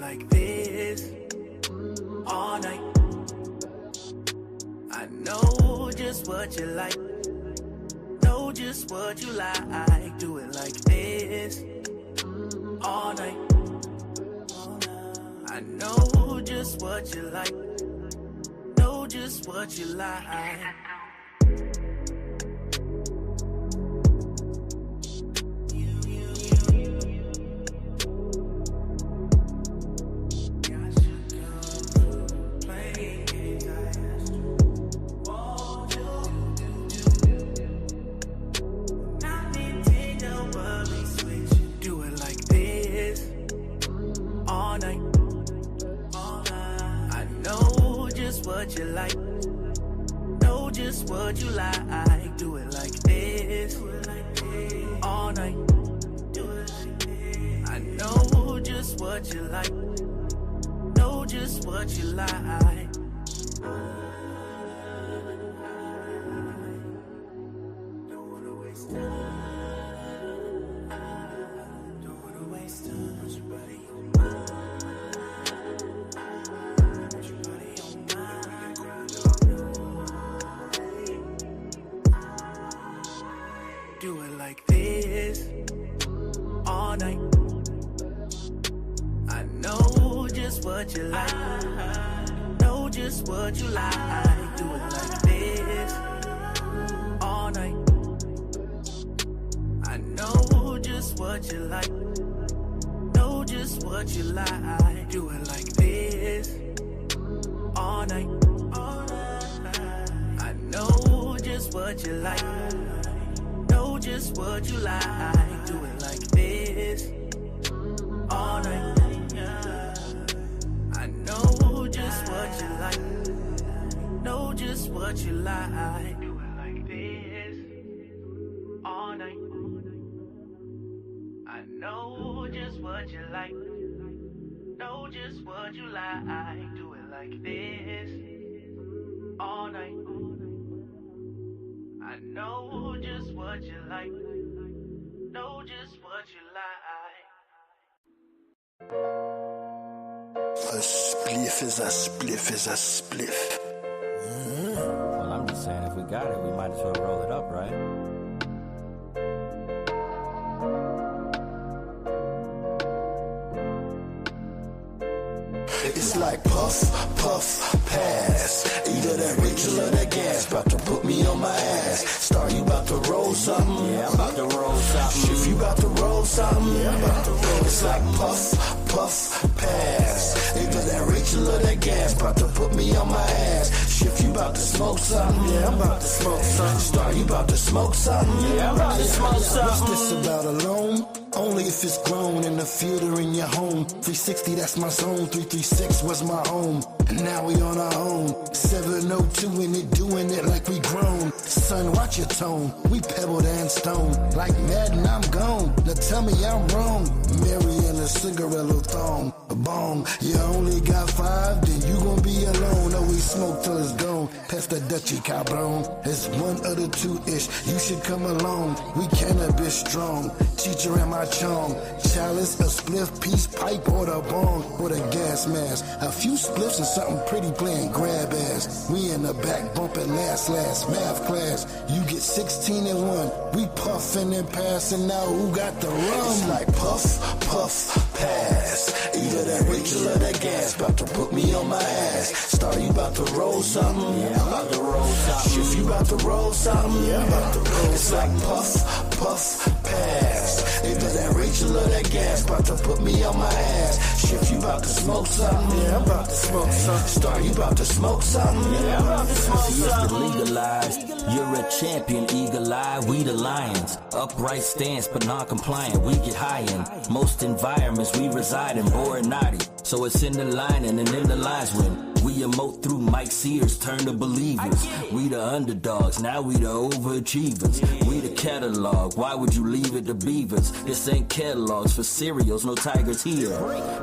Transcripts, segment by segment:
like this all night. I know just what you like, know just what you like. Do it like this all night. I know just what you like, know just what you like. What you like, know just what you like. Do it like this all night. I know just what you like, know just what you like. Don't wanna waste time, don't wanna waste time. Put your body on mine. Do it like this all night. I know just what you like, know just what you like. Do it like this all night. I know just what you like, know just what you like. Do it like this all night. I know just what you like, know just what you like. Do it like this all night. I know just what you like, know just what you like. Do it like this all night. I know just what you like, know just what you like. Do it like this all night. I know just what you like, know just what you like. A spliff is a spliff is a spliff. Well, I'm just saying, if we got it, we might as well roll it up, right? It's like puff, puff, pass. Either that Rachel or that gas. About to put me on my ass. Star, you about to roll something? Yeah, I'm about to roll something. If you about to roll something? Yeah, I'm about to roll. It's like puff, puff, pass. Either that Rachel or that gas. About to put me on my ass. If you about to smoke something? Yeah, I'm about to smoke something. Star, you about to smoke something? Yeah, I'm about to smoke something. What's this about alone? Only if it's grown in the field or in your home. 360, that's my zone. 336 was my home. And now we on our own. 702 and it doing it like we grown. Son, watch your tone. We pebbled and stone. Like Madden, I'm gone. Now tell me I'm wrong. Mary and a cigarello thong. A bong. You only got 5, then you gon' be alone. Oh, we smoke till it's gone. Pass the Dutchie, cabron. It's 1 of the 2-ish. You should come along. We cannabis strong. Teacher and my chong. Chalice, a spliff, piece, pipe, or the bong, or the gas mask. A few spliffs and something pretty playing grab ass. We in the back bumping last math class. You get 16 and 1. We puffing and passing now. Who got the rum? It's like puff, puff, pass. Either that Rachel or that gas. About to put me on my ass. Star, you about to roll something? Yeah, I'm about to roll something. If you about to roll something? Yeah, I'm about to roll. It's like puff, puff, pass. Either that Rachel or that gas. About to put me on my ass. If you about to smoke something? Yeah, I'm about to smoke something. Star, you about to smoke something? Yeah, I'm about to smoke something. Legalized, you're a champion, eagle-eye, we the lions. Upright stance, but non-compliant, we get high in. Most environments we reside in, boring naughty. So it's in the line and in the lines when we emote through Mike Sears, turn to believers. We the underdogs, now we the overachievers. We the catalog, why would you leave it to beavers? This ain't catalogs for cereals, no tigers here.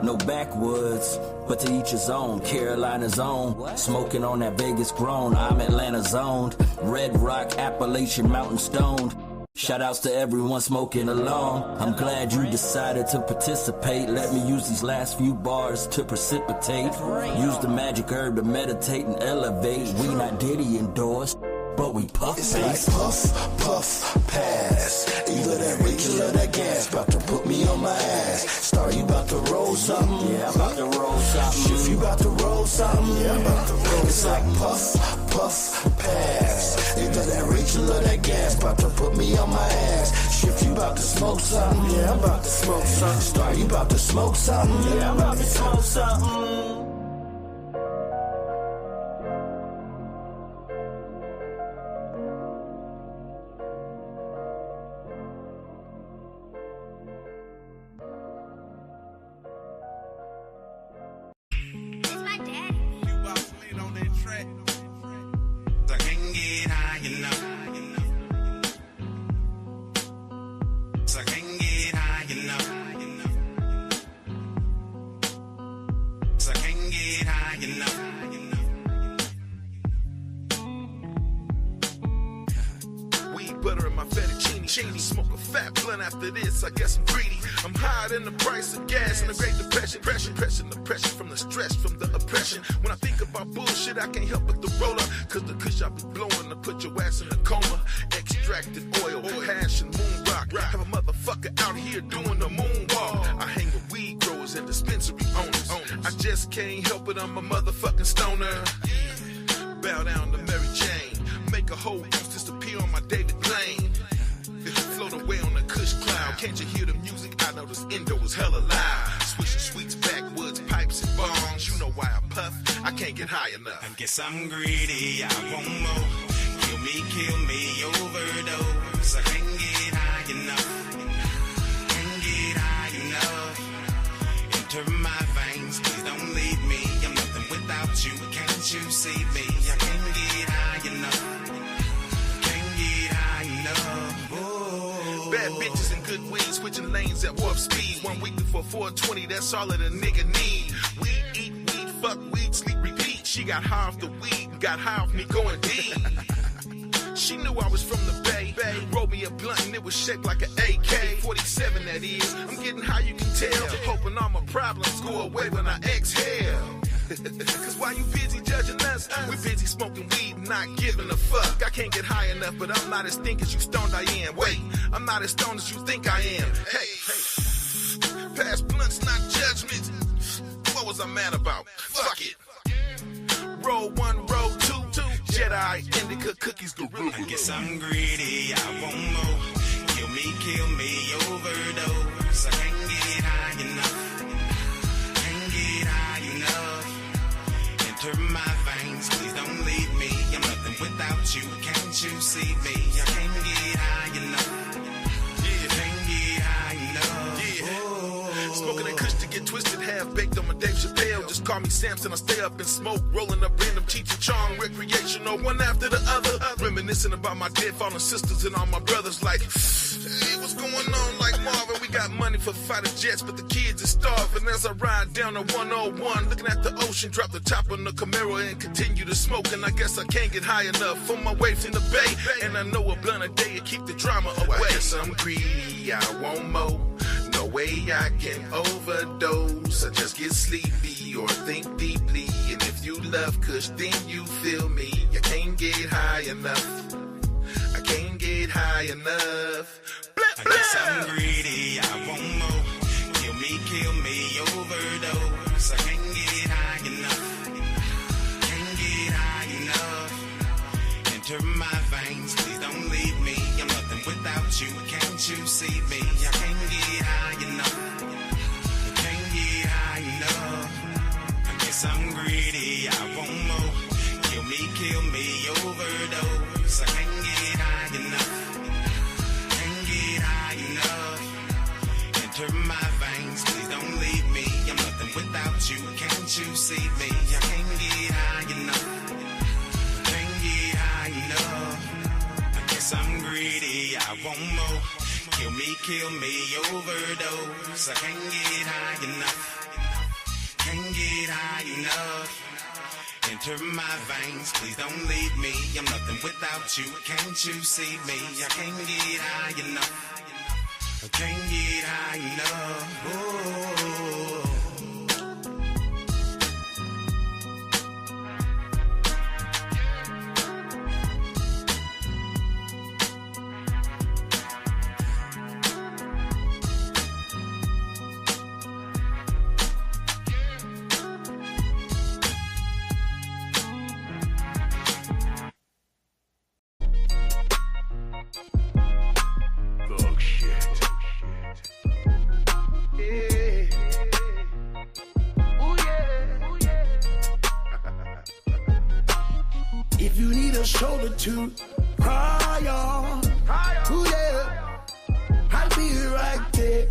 No backwoods, but to each his own. Carolina's own, smoking on that Vegas grown. I'm Atlanta zoned, Red Rock, Appalachian Mountain stoned. Shout outs to everyone smoking along. I'm glad you decided to participate. Let me use these last few bars to precipitate. Use the magic herb to meditate and elevate. We not Diddy endorsed, but we puff. It's like puff, puff, pass. Either that Rachel or that gas. About to put me on my ass. Star, you about to roll something? Yeah, I'm about to roll something. If you about to roll something? Yeah, I'm about to roll. It's like puff, puff, pass. Either that Rachel or that gas. About to put me on my ass. If you about to smoke something? Yeah, I'm about to smoke something. Star, you about to smoke something? Yeah, I'm about to smoke something. Smoke a fat blunt after this, I guess I'm greedy. I'm higher than the price of gas and the Great Depression. The pressure from the stress, from the oppression. When I think about bullshit, I can't help but to roll up. Cause the kush I be blowing to put your ass in a coma. Extracted oil, hash and moon rock. Have a motherfucker out here doing the moonwalk. I hang with weed growers and dispensary owners. I just can't help it, I'm a motherfucking stoner. Bow down to Mary Jane. Make a whole goose disappear on my David Blaine. Float away on a kush cloud. Can't you hear the music? I know this endo is hella loud. Swishing sweets, backwoods, pipes and bongs. You know why I puff? I can't get high enough. I guess I'm greedy, I want more. Kill me, overdose. I can't get high enough. Can't get high enough. Enter my veins, please don't leave me. I'm nothing without you. Can't you see me? I can't get high enough. Bad bitches and good weed, switching lanes at warp speed. 1 week before 420, that's all that a nigga need. We eat weed, fuck weed, sleep, repeat. She got high off the weed, got high off me going deep. She knew I was from the Bay. Rolled me a blunt and it was shaped like an AK-47, that is. I'm getting high, you can tell. Hoping all my problems go away when I exhale. Cause while you busy judging us, we busy smoking weed, not giving a fuck. I can't get high enough, but I'm not as think as you stoned I am. Wait, I'm not as stoned as you think I am. Hey, past blunts, not judgment. What was I mad about? Fuck it. Roll one, roll two. Jedi, indica, cookies, gorilla. I guess I'm greedy, I want more. Kill me, overdose. I can't get high enough. Can't get high enough. Enter my veins, please don't leave me. I'm nothing without you. Can't you see me? I can't get high enough. Can't get high enough. Smoking that kush to get twisted, half baked on my Dave Chappelle. Just call me Samson, I stay up and smoke, rolling up random Cheech and Chong, recreational, one after the other. Reminiscing about my dead fallen sisters and all my brothers like, hey, what's going on? Like Marvin, we got money for fighter jets, but the kids are starving. As I ride down the 101, looking at the ocean, drop the top on the Camaro and continue to smoke. And I guess I can't get high enough on my way from the Bay. And I know a blunt a day to keep the drama away. I guess I'm greedy, I want more. No way I can overdose. I just get sleepy or think deeply. And if you love kush, then you feel me. I can't get high enough. I can't get high enough. I guess I'm greedy, I want more. Kill me, overdose. I can't get high enough. Can't get high enough. Enter my veins, please don't leave me. I'm nothing without you. Can't you see me? I can't get high enough. Can't get high enough. I guess I'm greedy, I want more. Kill me, overdose. I can't get high enough. Can't get high enough. Enter my veins, please don't leave me. I'm nothing without you. Can't you see me? I can't get high enough. Can't get high enough. I guess I'm greedy, I want more. Kill me, overdose. I can't get high enough. Can't get high enough. enter my veins. Please don't leave me. I'm nothing without you. Can't you see me? I can't get high enough. I can't get high enough. Oh. If you need a shoulder to cry on, ooh yeah, I'll be right there.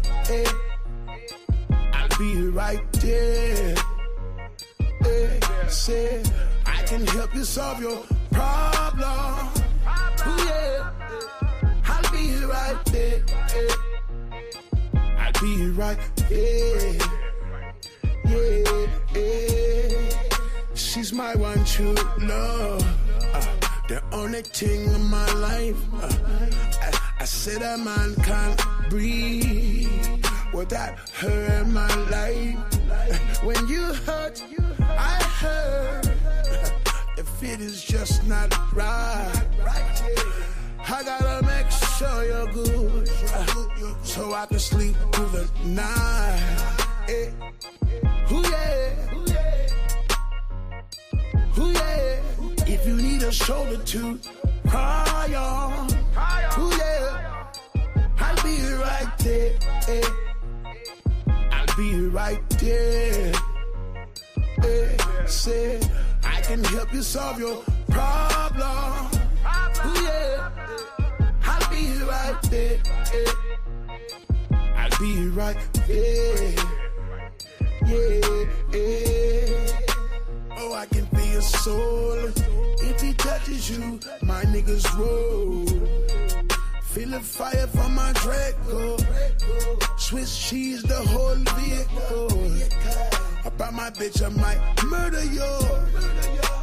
I'll be right there. Say I can help you solve your problem. Ooh yeah, I'll be right there. I'll be right there. Yeah. She's my one true love, the only thing in my life. I said a man can't breathe without her in my life. When you hurt, I hurt. The fit is just not right. I gotta make sure you're good, so I can sleep through the night. Ooh yeah. Ooh yeah, if you need a shoulder to cry on, ooh yeah, I'll be right there. I'll be right there. Say I can help you solve your problem. Ooh yeah, I'll be right there. I'll be right there. Yeah. Oh, I can feel your soul. If he touches you, my niggas roll. Feel the fire from my Draco. Swiss cheese, the whole vehicle. About my bitch, I might murder you.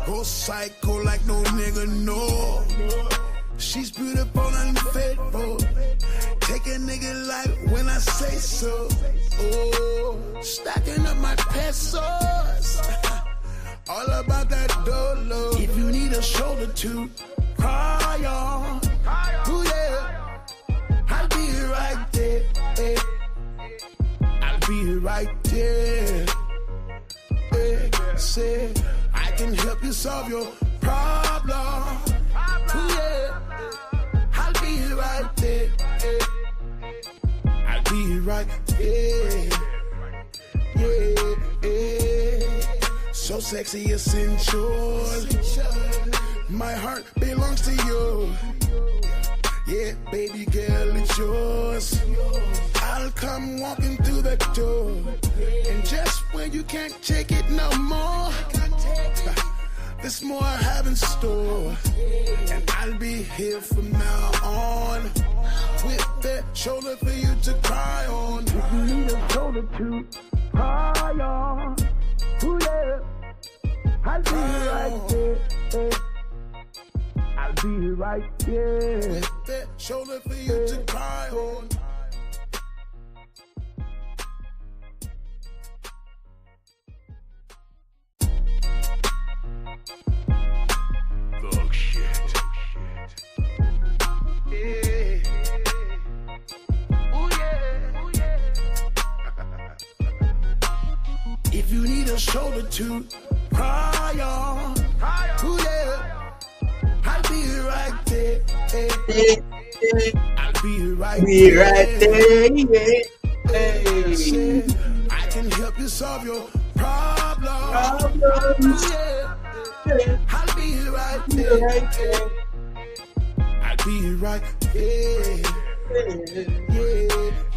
Go psycho like no nigga know. She's beautiful and faithful. Take a nigga life when I say so. Oh, stacking up my pesos. All about that dolo. If you need a shoulder to cry on, ooh yeah, I'll be right there. I'll be right there. Say I can help you solve your problem. Ooh yeah, I'll be right there. I'll be right there. Yeah. So sexy, essential. My heart belongs to you. Yeah, baby girl, it's yours. I'll come walking through the door. And just when you can't take it no more, there's more I have in store. And I'll be here from now on, with that shoulder for you to cry on. If you need a shoulder to cry on, ooh yeah, I'll be right there. I'll be right there. With that shoulder for you to cry on. Thug shit. Yeah. Ooh yeah. Ooh yeah. If you need a shoulder to cry on, ooh yeah, I'll be right there. I'll be right there. Yeah. I can help you solve your problem. Ooh yeah, I'll be right there. I'll be right there.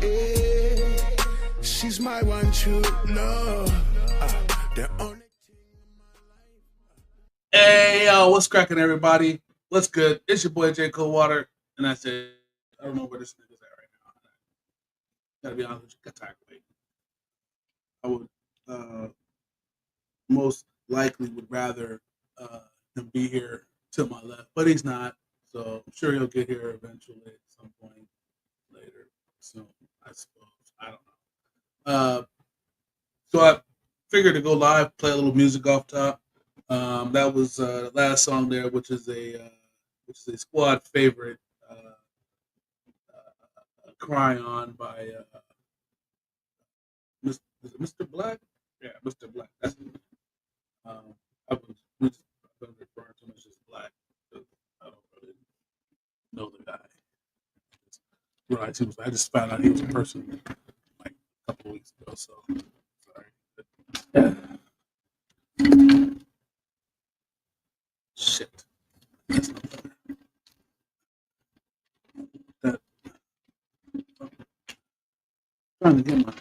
Yeah. She's my one true love. The only thing in my life. Hey, yo, what's cracking, everybody? What's good? It's your boy, J. Coldwater, and I said, I don't know where this nigga's at right now. Gotta be honest with you, got tired of waiting. I would most likely would rather him be here to my left, but he's not. So I'm sure he'll get here eventually at some point later. So I suppose I don't know. So I figured to go live, play a little music off top. That was the last song there, which is a squad favorite, "Cry On" by Mr. Black. Yeah, Mr. Black. That's I've been referring to him as just Black. I don't really know the guy. Right, I just found out he was a person like a couple of weeks ago. So sorry. Shit. That's not better. That, trying to get my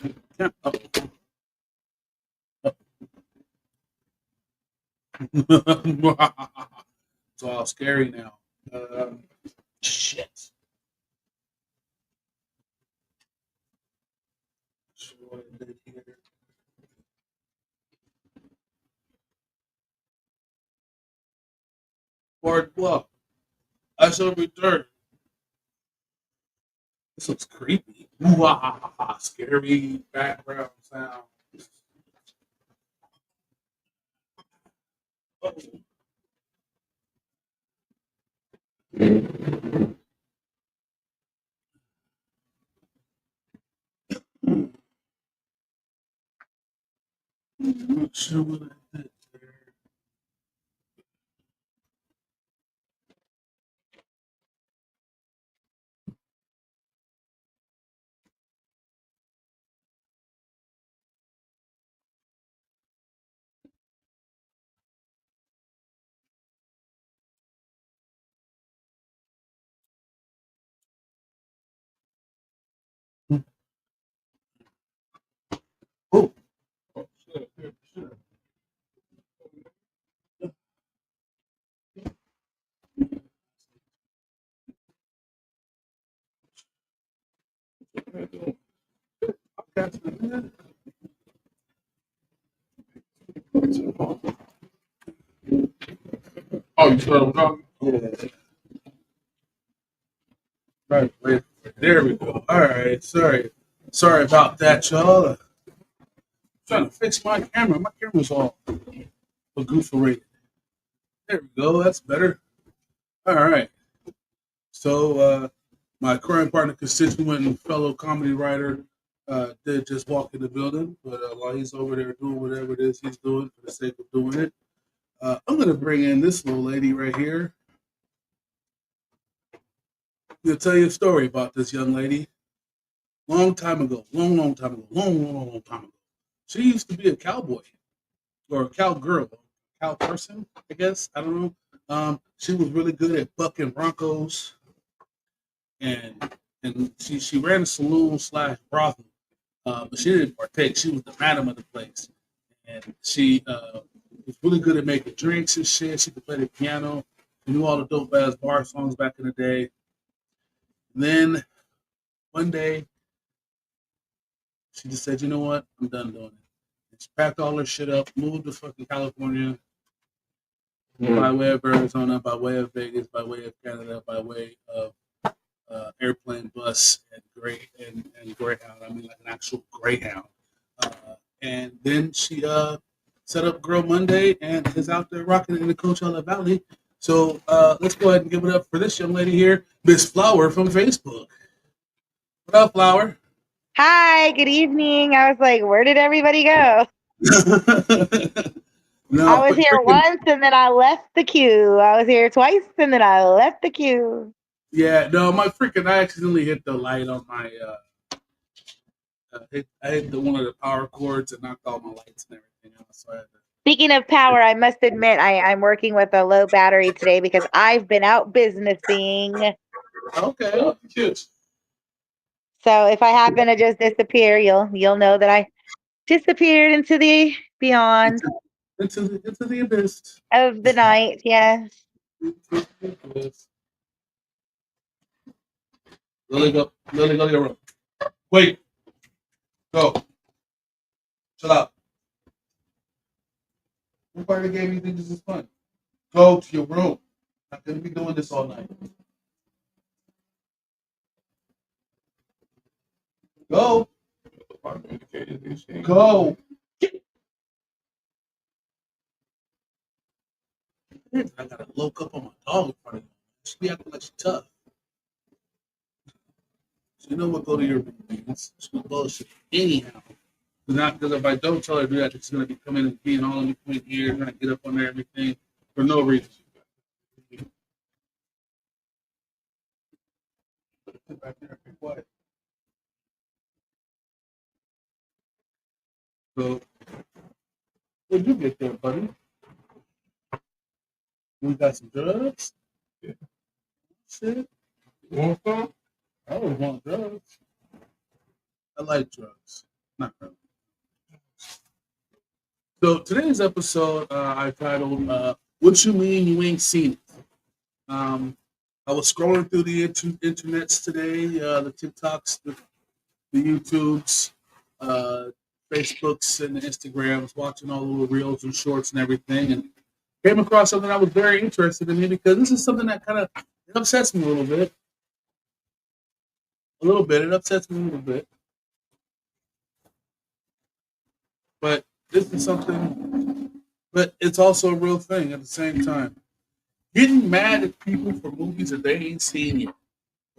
it's all scary now. Shit. Part 12. I shall return. This looks creepy. Scary background sound. Oh. Not sure what I did there. Oh, oh shit, shit. Oh, you started talking? Yeah. Right, wait. There we go. All right, sorry about that, y'all. Trying to fix my camera. My camera's all gooferated. There we go. That's better. All right. So my current partner, constituent, and fellow comedy writer did just walk in the building, but while he's over there doing whatever it is he's doing for the sake of doing it, I'm going to bring in this little lady right here. I'll tell you a story about this young lady. Long time ago, long time ago. She used to be a cowboy or a cowgirl, cow person, I guess. I don't know. She was really good at bucking broncos, and she ran a saloon slash brothel, but she didn't partake. She was the madam of the place, and she was really good at making drinks and shit. She could play the piano. She knew all the dope ass bar songs back in the day. And then one day, she just said, "You know what? I'm done doing it." And she packed all her shit up, moved to fucking California, by way of Arizona, by way of Vegas, by way of Canada, by way of airplane, bus, and Greyhound. I mean, like an actual Greyhound. And then she set up Girl Monday and is out there rocking it in the Coachella Valley. So let's go ahead and give it up for this young lady here, Miss Flower from Facebook. What up, Flower? Hi, good evening. I was like, where did everybody go? No, I was here once and then I left the queue. I was here twice and then I left the queue. Yeah, no, I accidentally hit the light on my I hit one of the power cords and knocked all my lights and everything else. So I had to... Speaking of power, I must admit I'm working with a low battery today because I've been out businessing. Okay, cute. So if I happen to just disappear, you'll know that I disappeared into the beyond Into the abyss of the night. Yes. Lily, go to your room. Wait, go. Shut up. What part of the game you think this is fun? Go to your room. I'm not gonna be doing this all night. Go. Go. I gotta look up on my dog in front of you. She be acting like she's tough. So you know what? Go to your room. It's bullshit. Anyhow. Not because if I don't tell her to do that, she's gonna be coming and being all in between here, trying to get up on there, everything for no reason. Sit back there and be quiet. So when you get there, buddy, we got some drugs. Yeah. Shit. You want some? I always want drugs. I like drugs. Not really. So today's episode, I titled "What You Mean You Ain't Seen It." I was scrolling through the internets today, the TikToks, the YouTubes, uh, Facebooks, and the Instagrams, watching all the little reels and shorts and everything, and came across something I was very interested in because this is something that kind of upsets me a little bit. A little bit. It upsets me a little bit. But this is something, but it's also a real thing at the same time. Getting mad at people for movies that they ain't seen yet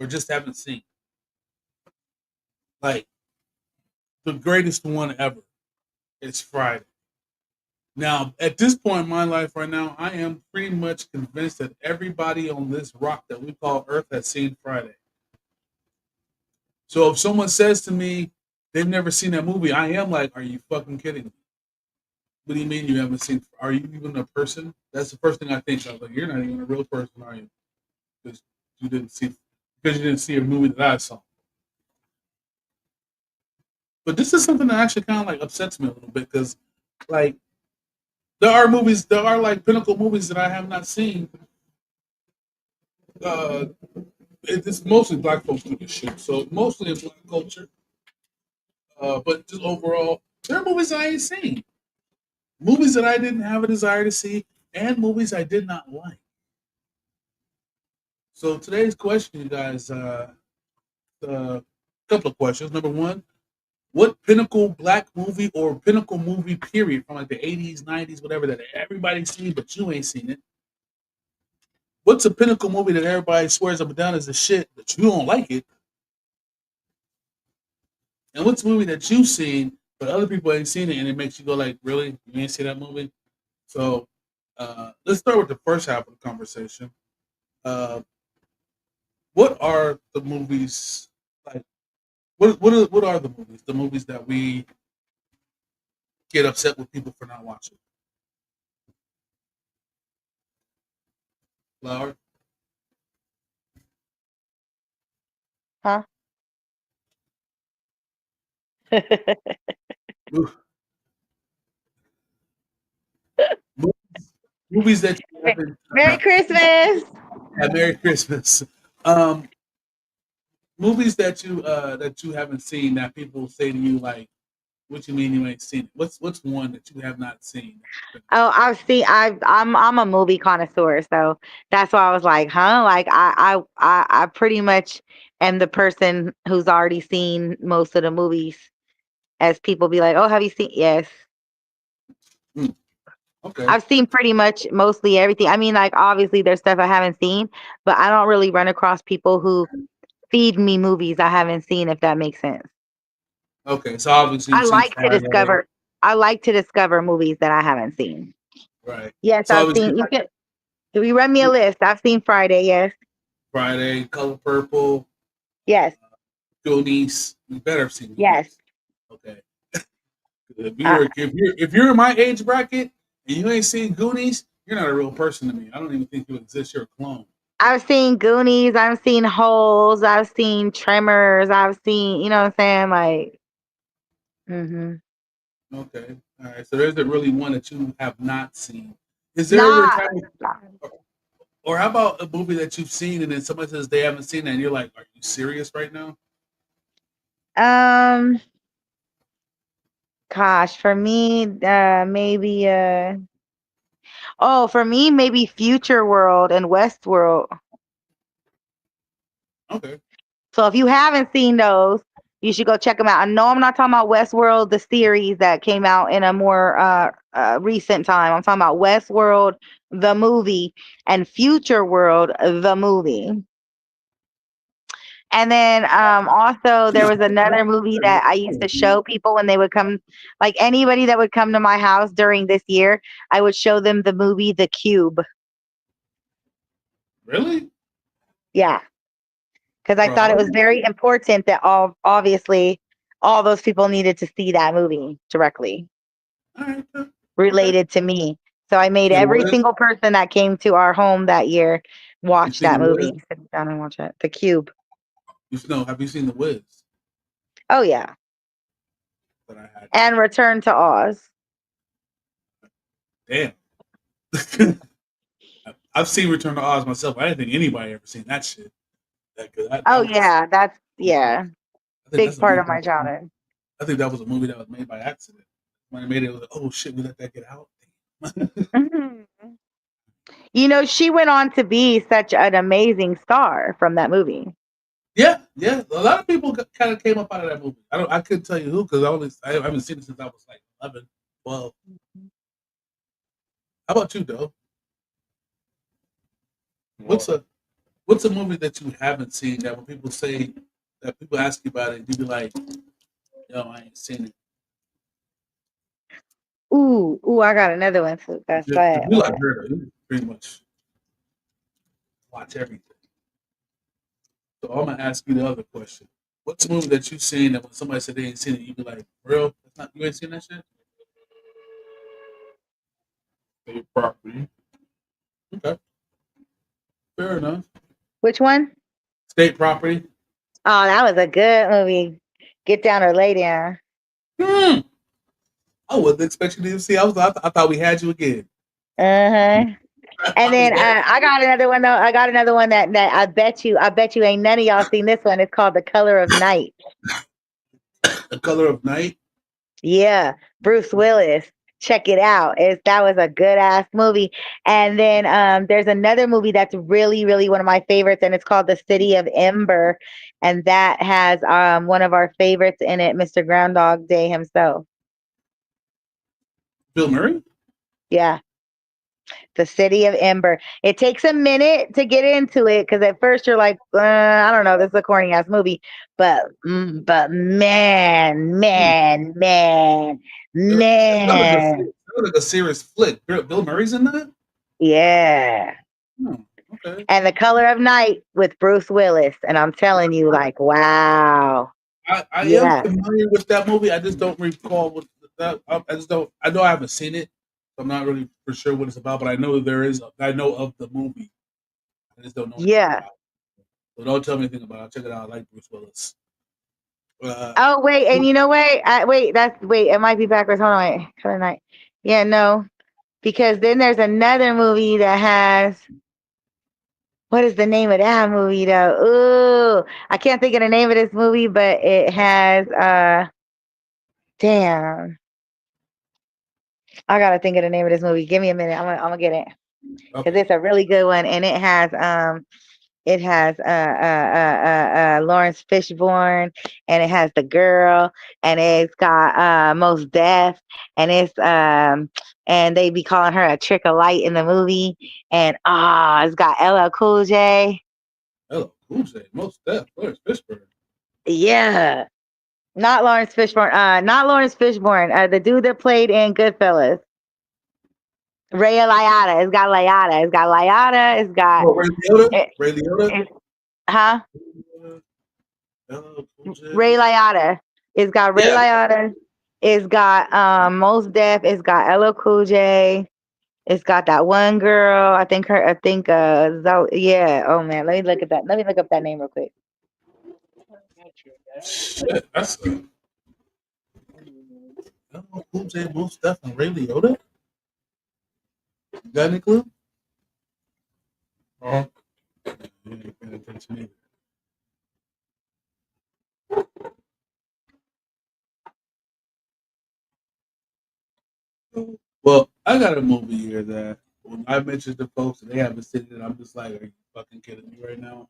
or just haven't seen. Like the greatest one ever is Friday. Now, at this point in my life right now, I am pretty much convinced that everybody on this rock that we call Earth has seen Friday. So if someone says to me they've never seen that movie, I am like, are you fucking kidding me? What do you mean you haven't seen? Are you even a person? That's the first thing I think of. Like, you're not even a real person, are you? Because you didn't see a movie that I saw. But this is something that actually kind of like upsets me a little bit because, like, there are like pinnacle movies that I have not seen. Uh, it's mostly black folks do this shit, so mostly in black culture. But just overall, there are movies I ain't seen, movies that I didn't have a desire to see, and movies I did not like. So today's question, you guys, a couple of questions. Number one, what pinnacle black movie or pinnacle movie period from like the 80s, 90s, whatever that everybody's seen but you ain't seen it? What's a pinnacle movie that everybody swears up and down is the shit but you don't like it? And what's a movie that you've seen but other people ain't seen it and it makes you go like, really? You ain't see that movie? So let's start with the first half of the conversation. Uh, what are the movies like? What are the movies? The movies that we get upset with people for not watching. Flower. Huh? Movies that you haven't. Merry Christmas. Merry Christmas. Um, Movies that you haven't seen that people say to you like, "What you mean you ain't seen it?" What's one that you have not seen? Oh, I've seen. I'm a movie connoisseur, so that's why I was like, huh? Like I pretty much am the person who's already seen most of the movies. As people be like, oh, have you seen? Yes, Hmm, okay, I've seen pretty much mostly everything. I mean, like obviously there's stuff I haven't seen, but I don't really run across people who feed me movies I haven't seen. If that makes sense. okay. So obviously I you've seen like to Friday, discover. I like to discover movies that I haven't seen. right? Yes, So I've obviously seen. You can. If you run me a list, I've seen Friday. Yes. Friday, Color Purple, Yes. Goonies. You better have seen Yes. Goonies. Okay. Uh, If you're in my age bracket and you ain't seen Goonies, you're not a real person to me. I don't even think you exist. You're a clone. I've seen Goonies. I've seen Holes. I've seen Tremors. I've seen. You know what I'm saying? Like. Hmm. Okay. All right. So there isn't really one that you have not seen. Is there ever a Nah. time, or how about a movie that you've seen and then somebody says they haven't seen it and you're like, are you serious right now? Um. Gosh, for me, maybe. Oh, for me, maybe Future World and Westworld. Okay. So if you haven't seen those, you should go check them out. I know I'm not talking about Westworld, the series that came out in a more recent time. I'm talking about Westworld, the movie, and Future World, the movie. And then also there was another movie that I used to show people when they would come, like anybody that would come to my house during this year, I would show them the movie The Cube. Really? Yeah, because I For a thought it was holiday? very important that obviously all those people needed to see that movie directly All right. Okay. related to me. So I made And every what? single person that came to our home that year You watch seen that the Wiz? movie. Sit down and watch it. The Cube. You know? Have you seen the Wiz Oh yeah, that I had? and Return to Oz. Damn. I've seen Return to Oz myself. I didn't think anybody ever seen that shit. Oh That was. yeah, that's yeah, I think big that's a part movie. of my childhood. I think that was a movie that was made by accident. When they made it, it was like, oh shit, we let that get out. Mhm. You know, she went on to be such an amazing star from that movie. Yeah, yeah. A lot of people kind of came up out of that movie. I couldn't tell you who because I haven't seen it since I was like 11, 12. How about you, though? What's a What's a movie that you haven't seen that when people say that people ask you about it, you be like, yo, I ain't seen it. Ooh, I got another one. So that's Because why. we like her, you pretty much watch everything. So I'm gonna ask you the other question. What's a movie that you've seen that when somebody said they ain't seen it, you be like, real? That's not you ain't seen that shit? State property. Okay, fair enough. Which one? State property. Oh, that was a good movie. Get down or lay down. Hmm. I wasn't expecting you to see. I thought we had you again. Uh-huh. I And thought we then had I got another one though. I got another one that I bet you ain't none of y'all seen this one. It's called The Color of Night. The Color of Night. Yeah, Bruce Willis. Check it out. That was a good ass movie. And then there's another movie that's really, really one of my favorites, and it's called The City of Ember. And that has one of our favorites in it, Mr. Groundhog Day himself. Bill Murray. Yeah. The City of Ember. It takes a minute to get into it because at first you're like, I don't know, this is a corny ass movie, but Hmm. man, That was like a serious flick. Bill Murray's in that. yeah. Hmm, okay. And The Color of Night with Bruce Willis, and I'm telling you, like, wow, I am yeah, familiar with that movie. I just don't recall what that. I just don't. I know I haven't seen it. So I'm not really for sure what it's about, but I know there is. I know of the movie. I just don't know anything yeah. about it. So don't tell me anything about it. I'll check it out. I like Bruce Willis. Uh, Oh wait, and you know what? Wait. It might be backwards. Hold on, wait. Color of Night. Yeah, no, because then there's another movie that has. What is the name of that movie though? Ooh, I can't think of the name of this movie, but it has damn. I gotta think of the name of this movie. Give me a minute. I'm gonna get it because okay. it's a really good one, and it has Lawrence Fishburne, and it has the girl, and it's got Most Def, and and they be calling her a trick of light in the movie, and it's got LL Cool J. Hello, who's that? Most Def. Where's Fishburne? Yeah. Not Lawrence Fishburne. Not Lawrence Fishburne. The dude that played in Goodfellas. Ray Liotta. It's got Liotta. It's got Liotta. It's got Oh, Ray Liotta. it, Ray Liotta. it, huh? Cool J. Ray Liotta. It's got Ray Yeah. Liotta. It's got Most Def. It's got LL Cool J. It's got that one girl. I think yeah. Oh man, let me look at that. Let me look up that name real quick. Shit, that's Cool J. Most Def and Ray Liotta. Got any clue? Oh, you ain't paying attention either. Well, I got a movie here that When I mentioned to folks and they haven't seen it, I'm just like, are you fucking kidding me right now?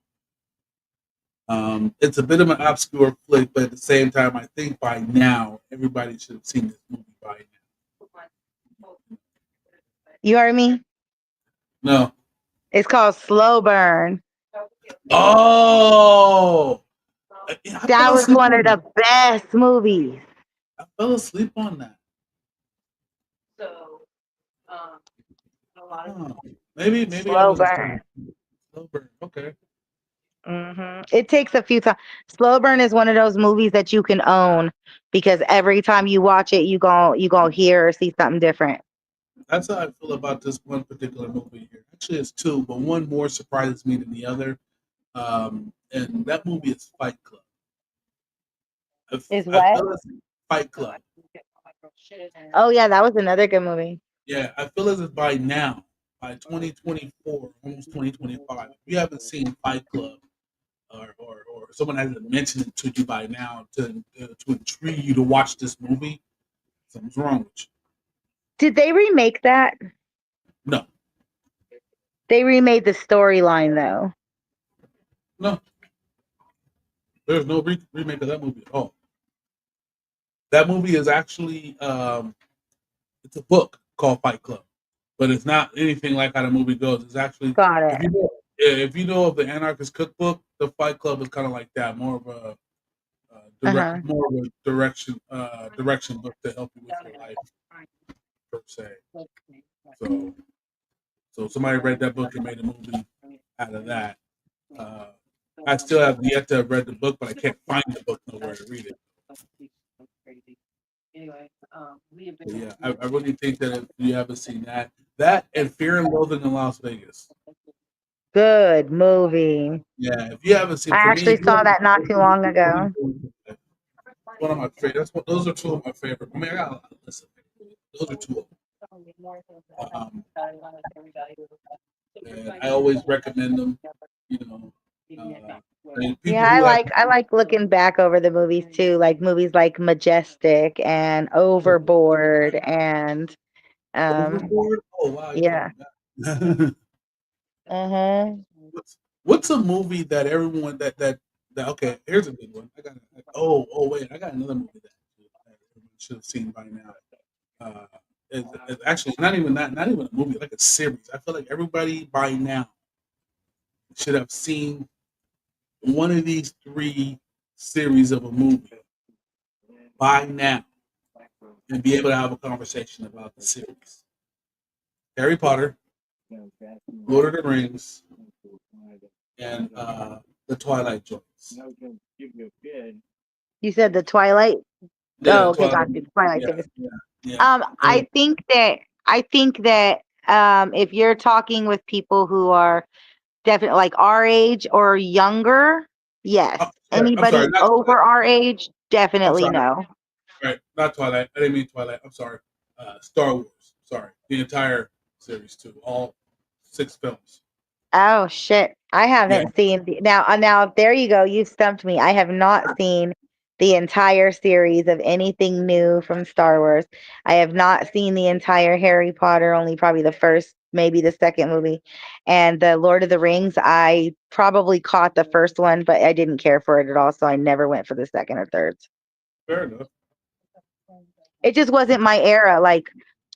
It's a bit of an obscure flick, but at the same time, I think by now everybody should have seen this movie by now. You heard me? No. It's called Slow Burn. Oh, I That fell was asleep one of on that. the best movies. I fell asleep on that. Huh. Maybe I Slow wasn't burn. sleeping. Slow burn. Okay. It takes a few times. Slow burn is one of those movies that you can own because every time you watch it, you gonna hear or see something different. That's how I feel about this one particular movie here. Actually, it's two, but one more surprises me than the other. And that movie is Fight Club. Is I what? feel it's Fight Club. Oh yeah, that was another good movie. Yeah, I feel as if by now, by 2024, almost 2025, if you haven't seen Fight Club, or someone hasn't mentioned it to you by now to intrigue you to watch this movie, something's wrong with you. Did they remake that? No, They remade the storyline though. no, there's no remake of that movie at all. That movie is actually it's a book called Fight Club, but it's not anything like how the movie goes. It's actually Got if it. you know if you know of the Anarchist Cookbook, the Fight Club is kind of like that, more of a Uh-huh. direction book to help you with your life per se. So somebody read that book and made a movie out of that. Uh, I still have yet to have read the book, but I can't find the book nowhere to read it. But yeah, I really think that if you haven't seen that and Fear and Loathing in Las Vegas. Good movie. Yeah, if you haven't I seen, for me, actually if you saw haven't that not too long ago. seen one of my favorite. Those are two of my favorite. I mean, I got a lot of lists of favorites. Those are two of them. And I always recommend them. You know, Yeah, people who have I like looking back over the movies too, like movies like Majestic and Overboard and um Overboard. Oh wow, you took yeah. me back. Uh-huh. What's a movie that everyone that okay? Here's a good one. Wait, I got another movie that everyone should have seen by now. It's actually not even a movie, like a series. I feel like everybody by now should have seen one of these three series of a movie by now and be able to have a conversation about the series. Harry Potter, Lord of the Rings, and the Twilight joints. You said the Twilight? Yeah, Oh, the okay, Twilight. got you. Twilight Yeah, series. yeah, yeah. And I think that if you're talking with people who are definitely like our age or younger, yes. I'm sorry, Anybody not Twilight. over our age, I'm definitely sorry, no. right? Not Twilight. I didn't mean Twilight. I'm sorry. Star Wars. Sorry, the entire series too, all 6 films. Oh shit. I Yeah, haven't seen now there you go. You stumped me. I have not seen the entire series of anything new from Star Wars. I have not seen the entire Harry Potter, only probably the first, maybe the second movie. And the Lord of the Rings, I probably caught the first one, but I didn't care for it at all, so I never went for the second or third. fair enough. It just wasn't my era. Like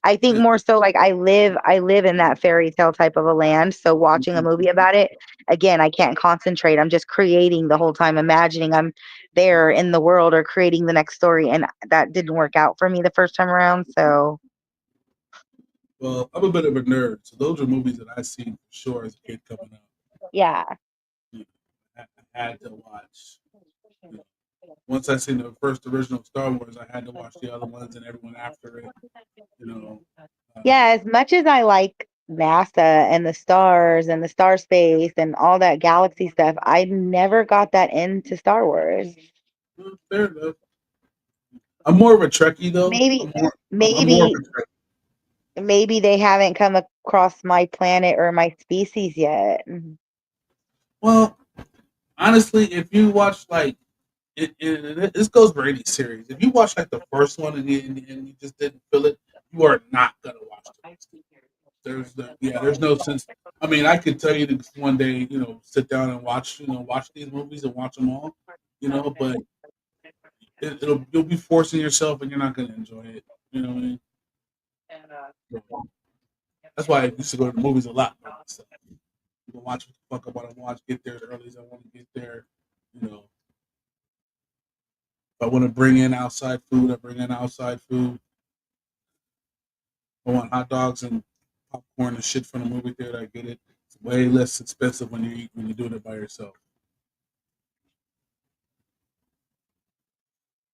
I think more so like I live in that fairy tale type of a land. So watching a movie about it, again, I can't concentrate. I'm just creating the whole time, imagining I'm there in the world or creating the next story. And that didn't work out for me the first time around. So Well, I'm a bit of a nerd, so those are movies that I seen for sure as a kid coming up. yeah. You know, I had to watch. You know, once I seen the first original Star Wars, I had to watch the other ones and everyone after it. You know, Yeah, um, as much as I like NASA and the stars and the star space and all that galaxy stuff, I never got that into Star Wars. fair enough. I'm more of a Trekkie though. Maybe I'm more of maybe a Trekkie. maybe they haven't come across my planet or my species yet. Well, honestly, if you watch like this goes for any series. If you watch like the first one and you just didn't feel it, you are not gonna watch the next two. there's no sense. I mean, I could tell you to one day, sit down and watch these movies and watch them all, but you'll be forcing yourself and you're not going to enjoy it. You know what I mean? So, that's why I used to go to the movies a lot by myself. Watch what the fuck I want to watch, get there as early as I want to get there. If I want to bring in outside food, I bring in outside food. If I want hot dogs and popcorn and shit from the movie theater, I get it. It's way less expensive when you're doing it by yourself.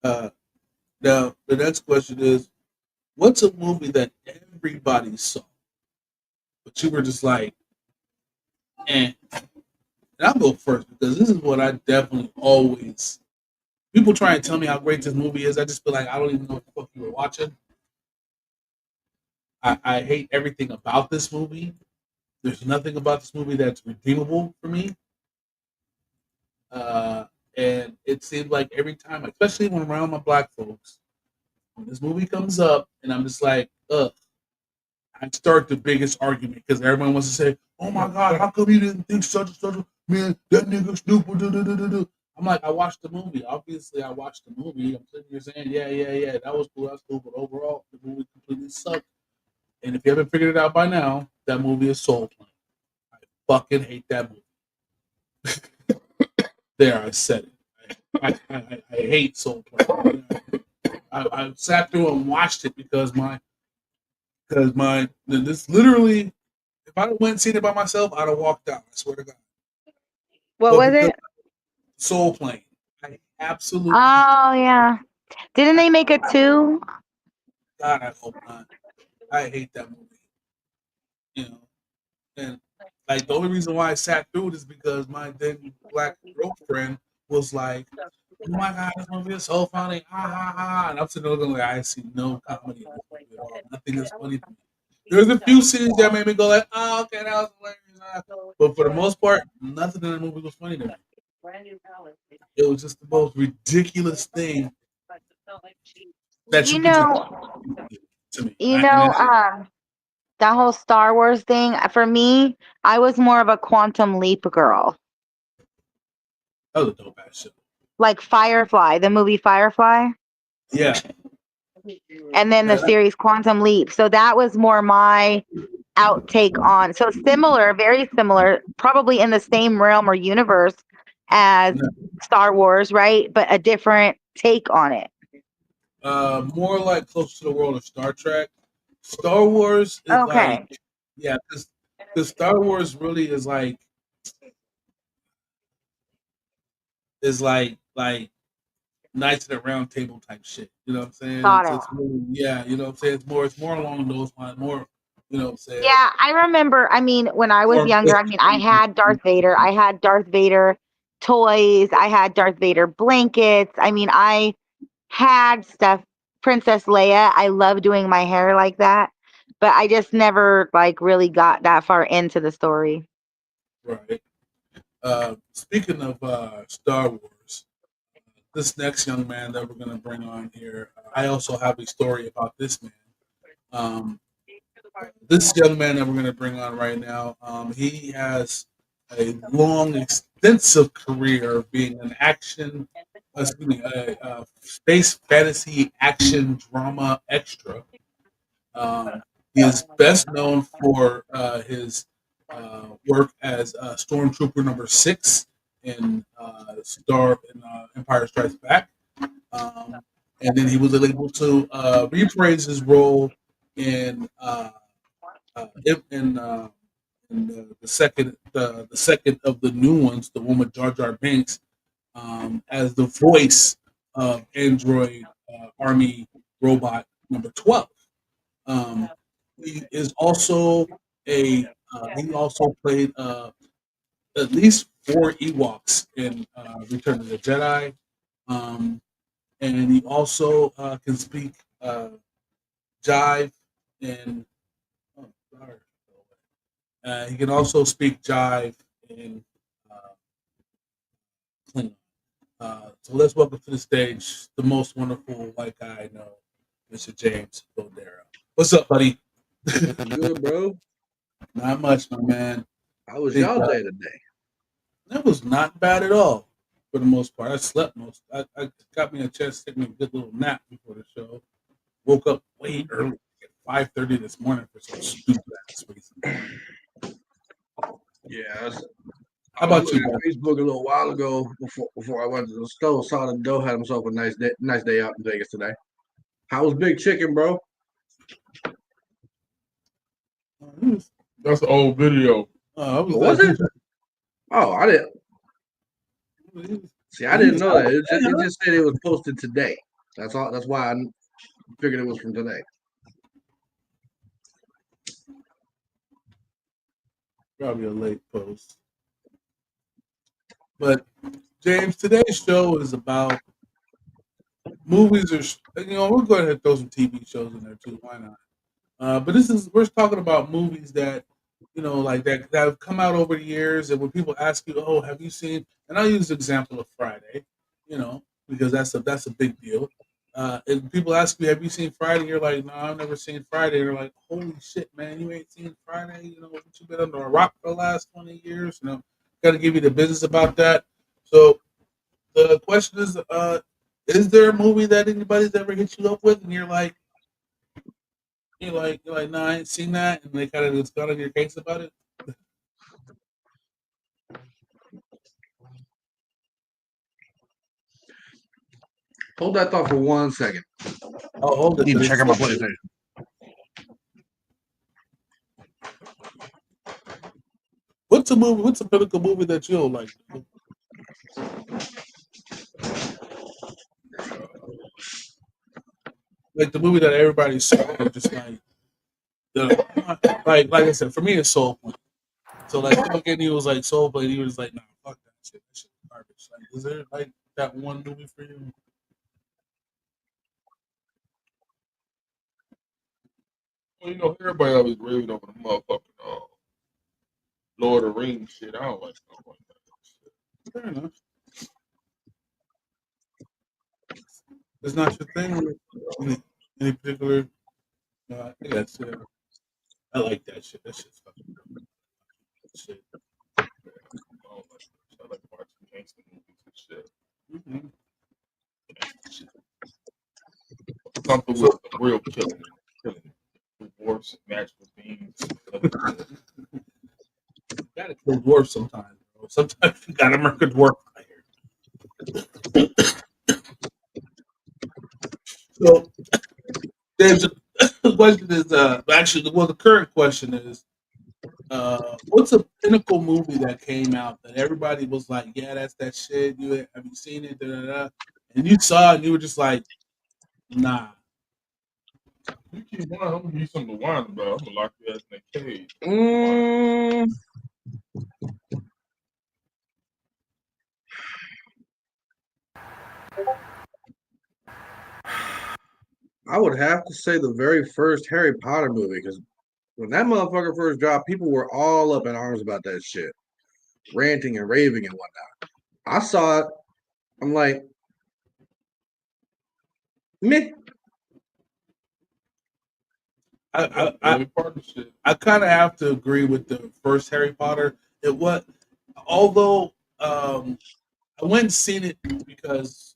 Uh, Now the next question is, what's a movie that everybody saw, but you were just like, eh? And I'll go first because this is what I definitely always. People try and tell me how great this movie is. I just feel like I don't even know what the fuck you were watching. I hate everything about this movie. There's nothing about this movie that's redeemable for me. And it seems like every time, especially when I'm around my black folks, when this movie comes up, and I'm just like, ugh, I start the biggest argument because everyone wants to say, "Oh my God, how come you didn't think such and such? Man, that nigga stupid." I'm like, I watched the movie. Obviously, I watched the movie. I'm sitting here saying, yeah, that was cool, But overall, the movie completely sucked. And if you haven't figured it out by now, that movie is Soul Plane. I fucking hate that movie. There, I said it. I hate Soul Plane. I sat through and watched it because this literally, if I went and seen it by myself, I'd have walked out. I swear to God. What But was because it? Soul Plane, I absolutely, Oh yeah. Didn't they make a two? God, I hope not. I hate that movie. And like the only reason why I sat through it is because my then black girlfriend was like, "Oh my God, this movie is so funny!" Ha ha ha! And I'm sitting there looking like I see no comedy in this movie at all. Nothing is funny to me. There's a few scenes that made me go like, "Oh, okay, that was hilarious." But for the most part, nothing in the movie was funny to me. It was just the most ridiculous thing that You you could just know, to me. you know, that whole Star Wars thing. For me, I was more of a Quantum Leap girl. That was a dope ass shit. Like Firefly, the movie Firefly, Yeah, and then the yeah, series Quantum Leap. So that was more my outtake on. So similar, very similar, probably in the same realm or universe as Star Wars, right? But a different take on it. more like close to the world of Star Trek. Star Wars is like, Okay. yeah, because Star Wars really is like Knights at the Round Table type shit. You know what I'm saying? Got It's it. really, yeah, you know what I'm saying. It's more along those lines. More, you know what I'm saying. Yeah, I remember. I mean, when I was More younger, I mean, I had Darth Vader. I had Darth Vader toys. I had Darth Vader blankets. I mean, I had stuff. Princess Leia. I love doing my hair like that, but I just never like really got that far into the story. right. Speaking of Star Wars, this next young man that we're gonna bring on here, I also have a story about this man. Um, this young man that we're going to bring on right now, he has a long, extensive career of being an space fantasy action drama extra. He is best known for his work as Stormtrooper number 6 in Empire Strikes Back. And then he was able to reprise his role in in, the second of the new ones, the one with Jar Jar Binks, as the voice of Android Army Robot number 12. Um, he is also he also played at least 4 Ewoks in Return of the Jedi, um, and he also can speak Jive and oh, sorry. He can also speak Jive and uh, Klingon. So let's welcome to the stage the most wonderful white guy I know, Mr. James Bodera. What's up, buddy? Good, bro. Not much, my man. How was Think y'all day today? that was not bad at all for the most part. I slept most. I got me a chance to take me a good little nap before the show. Woke up way early at 5:30 this morning for some stupid ass reason. Yeah, How I was about you, looking at bro? Facebook a little while ago before I went to the store. Saw the dough had himself a nice day out in Vegas today. How was Big Chicken, bro? That's an old video. I was Was it? Oh, I didn't see. I he didn't was know out that. today, It huh? just said it was posted today. That's all. That's why I figured it was from today. Probably a late post. But James, today's show is about movies or we'll go ahead and throw some TV shows in there too. Why not? But we're talking about movies that like that have come out over the years, and when people ask you, "Oh, have you seen?" And I'll use the example of Friday, because that's a big deal. And people ask you, "Have you seen Friday?" You're like, "No, I've never seen Friday." And they're like, "Holy shit, man, you ain't seen Friday? What you been under a rock for the last 20 years?" Got to give you the business about that. So the question is there a movie that anybody's ever hit you up with, and you're like, no, I ain't seen that, and they kind of just got on your case about it. Hold that thought for 1 second. Oh, hold it. Need to check out my PlayStation. What's a movie? What's a political movie that you don't like? Like the movie that everybody saw, just like I said, for me, it's Soul Plane. So like, again, he was like Soul Plane. He was like, nah, fuck that shit. That shit is garbage. Like, is there like that one movie for you? Well, everybody always raving over the motherfucking Lord of the Rings shit. I don't like stuff like that. Fair enough. It's not your thing. Any particular? I think that's it. I like that shit. That shit's fucking shit. I don't like that. I like watching gangster movies and shit. Mm-hmm. Something with the real killing dwarfs and magical beings. You gotta kill dwarfs sometimes, bro. Sometimes you gotta murk a dwarf out here. So, James, the question is, actually, well, the current question is, what's a pinnacle movie that came out that everybody was like, yeah, that's that shit. Have you seen it? Da, da, da. And you saw it, and you were just like, nah. You keep whining, I'm gonna give you something to whine about. I'm gonna lock your ass in a cage. I would have to say the very first Harry Potter movie, because when that motherfucker first dropped, people were all up in arms about that shit, ranting and raving and whatnot. I saw it. I'm like, meh. I kind of have to agree with the first Harry Potter. Although I went and seen it because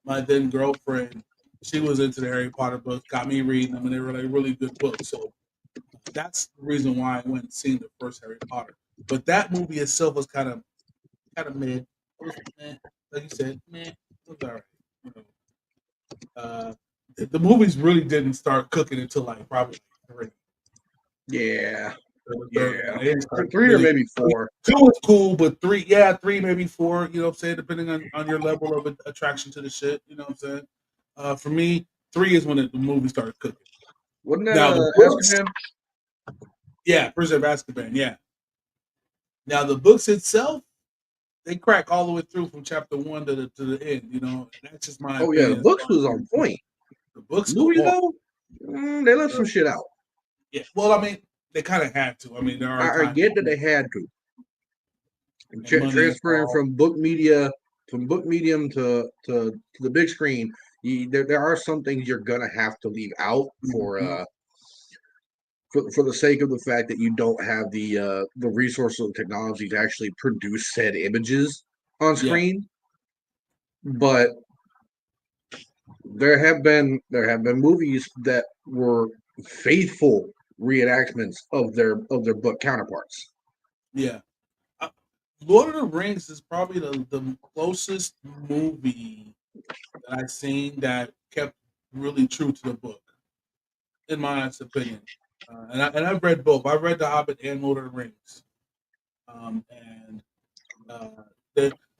my then girlfriend, she was into the Harry Potter books, got me reading them, and they were like really good books. So that's the reason why I went and seen the first Harry Potter. But that movie itself was kind of mid. It was meh, like you said, meh. It was all right. You know, the movies really didn't start cooking until like probably three. Yeah. Yeah, they didn't start Three or maybe four. Two was cool, but three, maybe four. You know what I'm saying? Depending on your level of attraction to the shit. You know what I'm saying? For me, three is when the movie started cooking. Wasn't that Now the books, Azkaban? yeah, Prisoner of Azkaban, yeah. Now the books itself, they crack all the way through from chapter one to the end. You know, and that's just my Oh yeah, the opinion. books was on point. The books go Movie hard. though, they left some shit out. Yeah, well, I mean, they kind of had to. I mean, there are I times get that they had to. Transferring from book medium to the big screen, there are some things you're gonna have to leave out for for the sake of the fact that you don't have the resources and technology to actually produce said images on screen. But there have been movies that were faithful reenactments of their book counterparts. Yeah. Lord of the Rings is probably the closest movie that I've seen that kept really true to the book, in my honest opinion. And I've read both. I've read The Hobbit and Lord of the Rings. And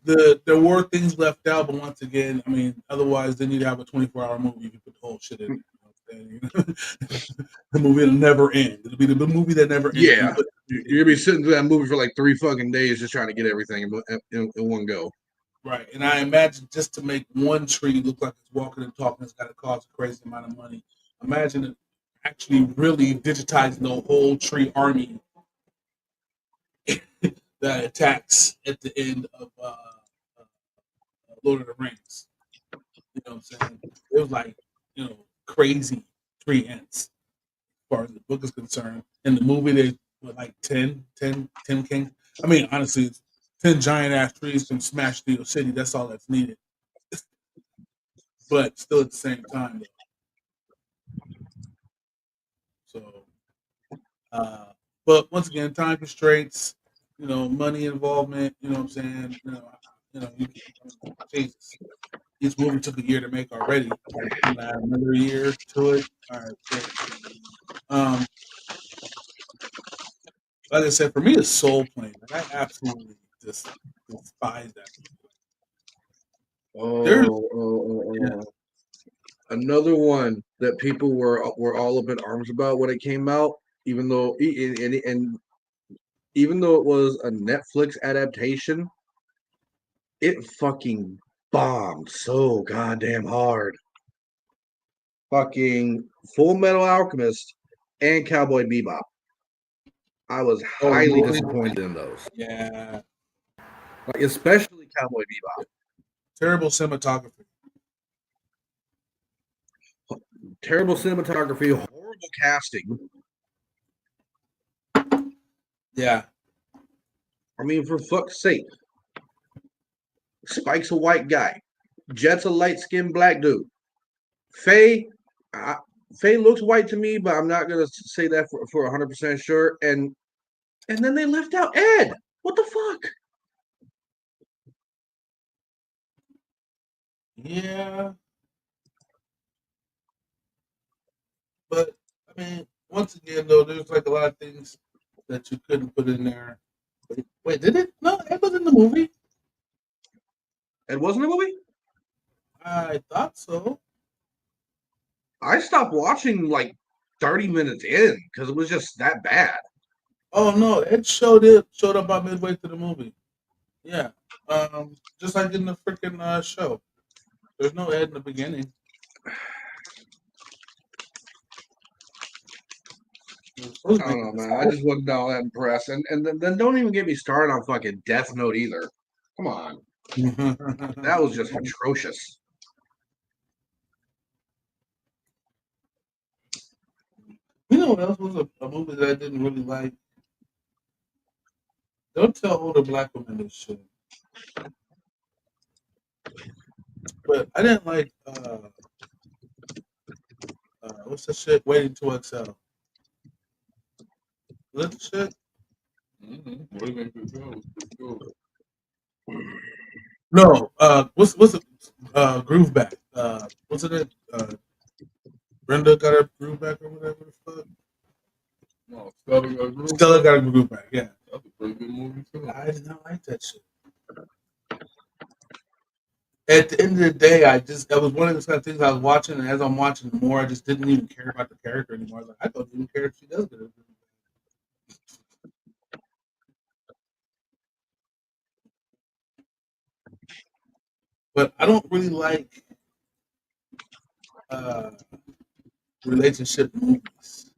there were things left out, but once again, I mean, otherwise they need to have a 24-hour movie if you put the whole shit in there. You know what I'm saying? The movie will never end. It'll be the movie that never ends. Yeah, you're gonna be sitting through that movie for like 3 fucking days just trying to get everything in one go. Right, and I imagine just to make one tree look like it's walking and talking, it's got to cost a crazy amount of money. Imagine it actually really digitizing the whole tree army that attacks at the end of Lord of the Rings. You know what I'm saying? It was like, crazy tree ants as far as the book is concerned. In the movie, they were like 10 kings. I mean, honestly, it's 10 giant ass trees can smash through the city. That's all that's needed. But still at the same time, though. So, but once again, time constraints, money involvement, you know what I'm saying? Jesus. This movie took a year to make already. Another year to it. All right, great. Like I said, for me, it's Soul Plane. Like, I absolutely just despise that movie. Yeah. Another one that people were all up in arms about when it came out, even though and even though it was a Netflix adaptation, it fucking bombed so goddamn hard. Fucking Full Metal Alchemist and Cowboy Bebop. I was highly disappointed in those. Yeah. Like, especially Cowboy Bebop. Terrible cinematography. Terrible cinematography, horrible casting. Yeah. I mean, for fuck's sake. Spike's a white guy. Jet's a light-skinned black dude. Faye looks white to me, but I'm not gonna say that for 100% sure. And then they left out Ed. What the fuck? Yeah. But I mean, once again, though, there's like a lot of things that you couldn't put in there. Wait, did it? No, it was in the movie. It wasn't a movie? I thought so. I stopped watching like 30 minutes in because it was just that bad. Oh no, it showed up about midway through the movie. Yeah. Just like in the freaking show. There's no Ed in the beginning. I don't know, man. I just wasn't all that impressed. And then don't even get me started on fucking Death Note either. Come on. That was just atrocious. You know what else was a movie that I didn't really like? Don't tell older black women this shit. But I didn't like what's the shit? Waiting to Excel. Was that the shit? Waiting to Excel was pretty cool. No, what's the groove back? What's it? Brenda got her groove back or whatever the fuck. No, Stella got a groove. Stella got a groove back. Yeah, that's a pretty good movie too. I did not like that shit. At the end of the day, that was one of those kind of things I was watching, and as I'm watching more, I just didn't even care about the character anymore. I was like, I don't even care if she does get a groove back. But I don't really like relationship movies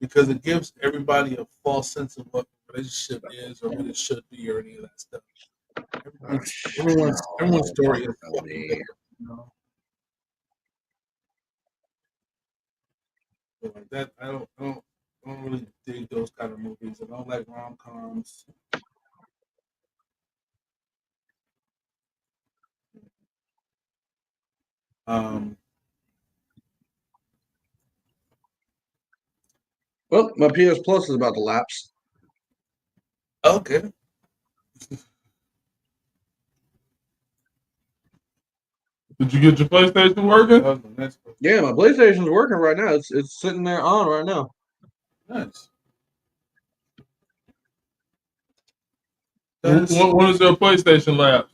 because it gives everybody a false sense of what a relationship is or what it should be or any of that stuff. Everyone's story is fucking different, you know? But like that, I don't really dig those kind of movies. I don't like rom-coms. Um, Well, my PS Plus is about to lapse. okay. Did you get your PlayStation working? That was the next one. Yeah, my PlayStation's working right now. It's sitting there on right now. Nice. When is your PlayStation lapse?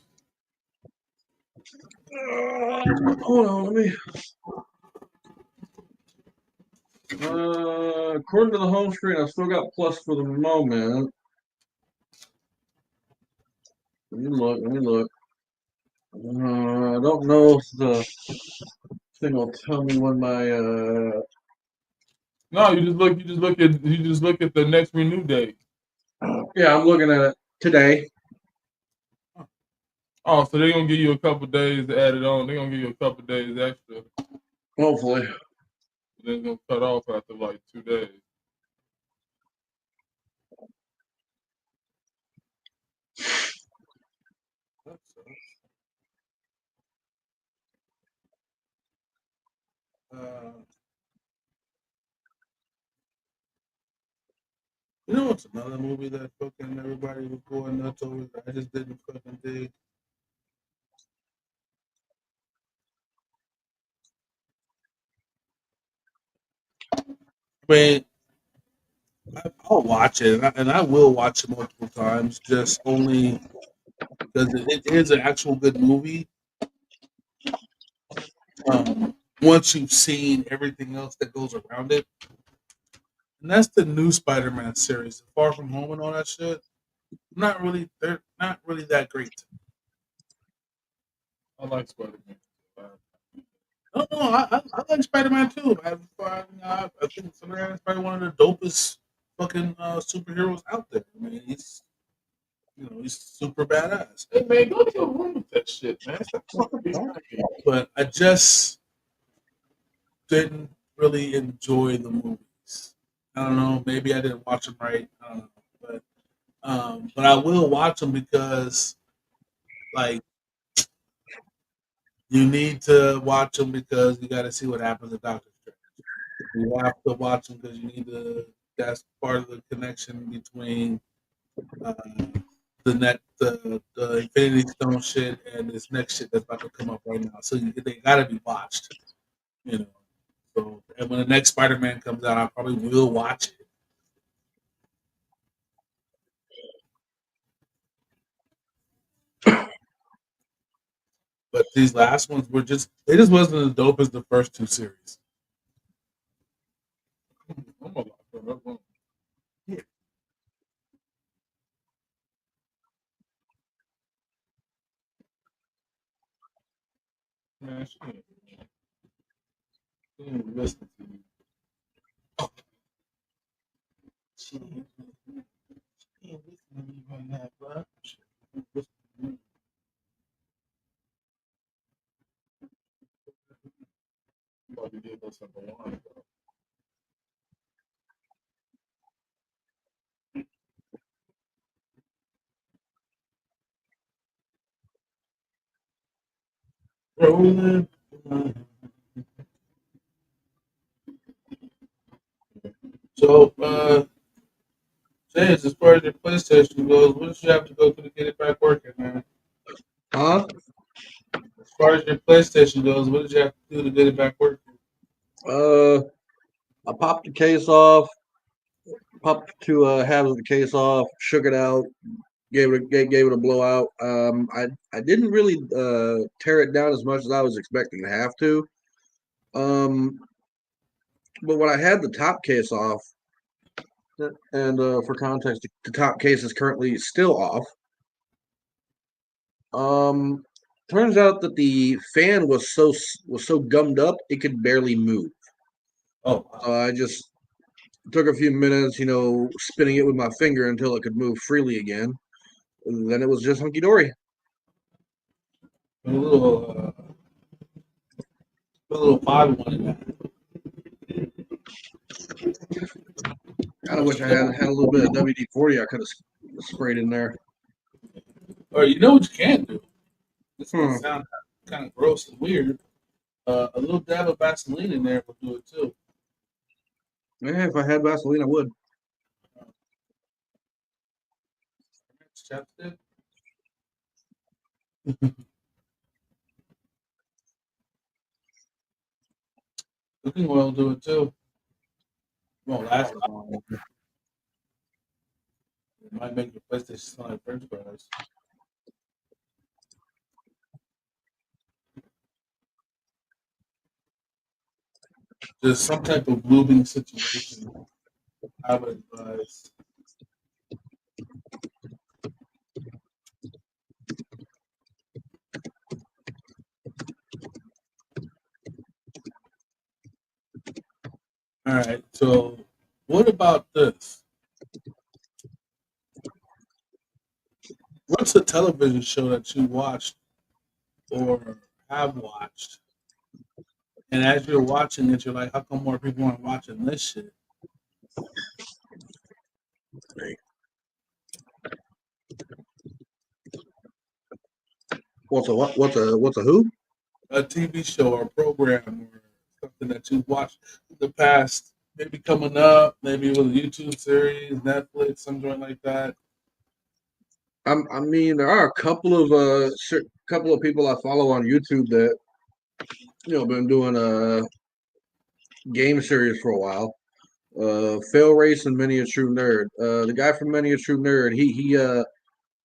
Hold on, let me. According to the home screen, I still got Plus for the moment. Let me look. Let me look. I don't know if the thing will tell me when my No, you just look at the next renew date. yeah, I'm looking at it today. Oh, so they're gonna give you a couple days to add it on. They're gonna give you a couple days extra. Hopefully. Then it's gonna cut off after like 2 days. That sucks. You know what's another movie that fucking everybody was going nuts over that I just didn't fucking dig? I mean, I'll watch it, and I will watch it multiple times, just only because it is an actual good movie. Once you've seen everything else that goes around it, and that's the new Spider-Man series, Far From Home and all that shit. They're not really that great. I like Spider-Man. No, I like Spider-Man too. I think Spider-Man is probably one of the dopest fucking superheroes out there. I mean, he's super badass. Hey man, go to your room with that shit, man. Stop fucking behind me. But I just didn't really enjoy the movies. I don't know. Maybe I didn't watch them right. I don't know. But I will watch them because like you need to watch them because you got to see what happens to Doctor Strange. You have to watch them because you need to. That's part of the connection between uh, the Infinity Stone shit and this next shit that's about to come up right now. So they got to be watched, you know. So and when the next Spider Man comes out, I probably will watch it. But these last ones were they just wasn't as dope as the first two series. I'm gonna lock her up. Man, she ain't listening to you. She ain't listening to me right now, bro. She ain't listening to me. I'm about to give her some wine, bro. Rolling. So, James, as far as your PlayStation goes, what did you have to go through to get it back working, man? Huh? As far as your PlayStation goes, what did you have to do to get it back working? I popped the case off, popped two halves of the case off, shook it out, gave it a blowout. I didn't really tear it down as much as I was expecting to have to. But when I had the top case off, and for context, the top case is currently still off. Turns out that the fan was so gummed up it could barely move. Oh, I just took a few minutes, spinning it with my finger until it could move freely again. And then it was just hunky dory. a little 5-1 in that. I wish I had a little bit of WD-40 I could have sprayed in there. Or you know what you can do? This Hmm. might sound kind of gross and weird. A little dab of Vaseline in there will do it too. Yeah, if I had Vaseline, I would. Chapstick. Cooking oil will do it too. Won't last long. It might make your PlayStation smell like French fries. Just some type of lubing situation, I would advise. All right. So, what about this? What's a television show that you watched or have watched, and as you're watching it, you're like, how come more people aren't watching this shit? What's a what? What's a who? A TV show or program or something that you watched in the past, maybe coming up, maybe it was a YouTube series, Netflix, something like that. I mean, there are a couple of people I follow on YouTube that been doing a game series for a while. Fail Race and Many a True Nerd. The guy from Many a True Nerd,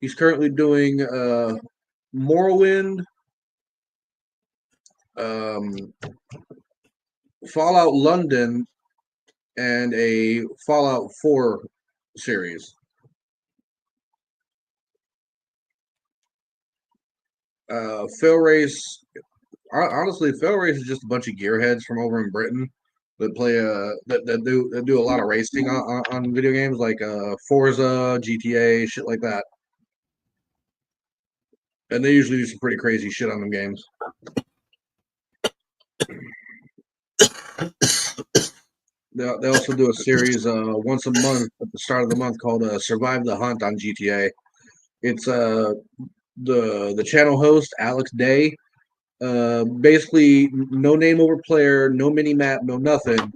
he's currently doing Morrowind, um, Fallout London, and a Fallout 4 series. Fail Race, honestly, Fail Race is just a bunch of gearheads from over in Britain that play that do a lot of racing on video games like Forza, GTA, shit like that. And they usually do some pretty crazy shit on them games. They also do a series once a month at the start of the month called Survive the Hunt on GTA. It's the channel host Alex Day. Basically, no name over player, no mini map, no nothing,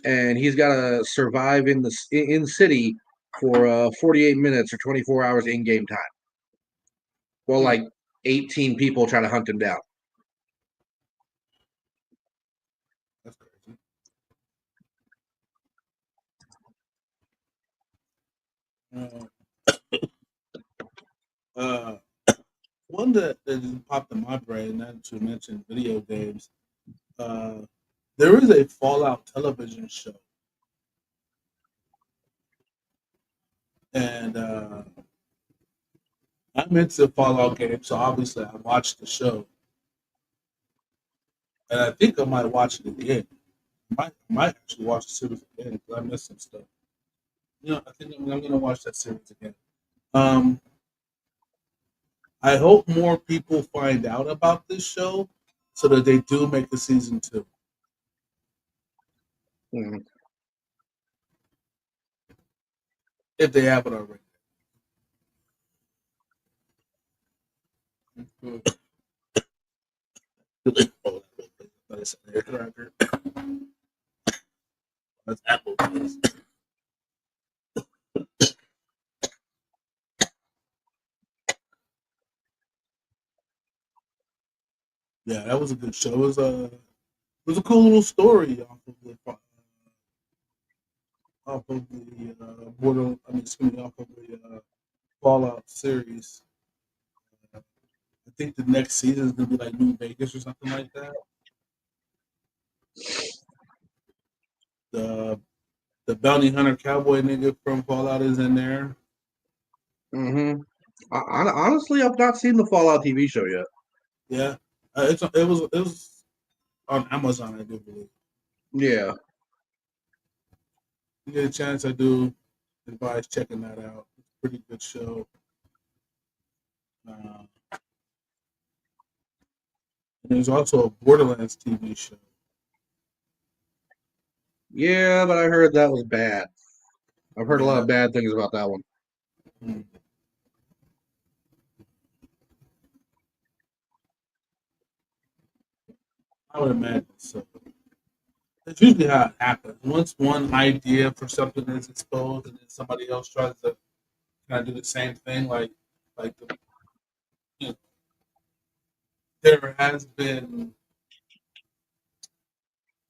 and he's got to survive in city for 48 minutes or 24 hours in game time. Well, like 18 people try to hunt him down. That's crazy. Uh, one that just popped in my brain, not to mention video games. There is a Fallout television show, and I'm into Fallout games, so obviously I watched the show, and I think I might watch it again. I might actually watch the series again because I missed some stuff. I think I'm going to watch that series again. Um, I hope more people find out about this show so that they do make a season 2. Mm. If they haven't already. That's Apple. Yeah, that was a good show. It was a cool little story off of the Fallout series. I think the next season is gonna be like New Vegas or something like that. The the bounty hunter cowboy nigga from Fallout is in there. Mm-hmm. Honestly, I've not seen the Fallout TV show yet. Yeah, it was on Amazon, I do believe. Yeah. You get a chance, I do advise checking that out. It's a pretty good show. And there's also a Borderlands TV show. Yeah, but I heard that was bad. I've heard a lot Yeah. of bad things about that one. Mm. I would imagine so. It's usually how it happens. Once one idea for something is exposed, and then somebody else tries to kind of do the same thing, like the, you know, there has been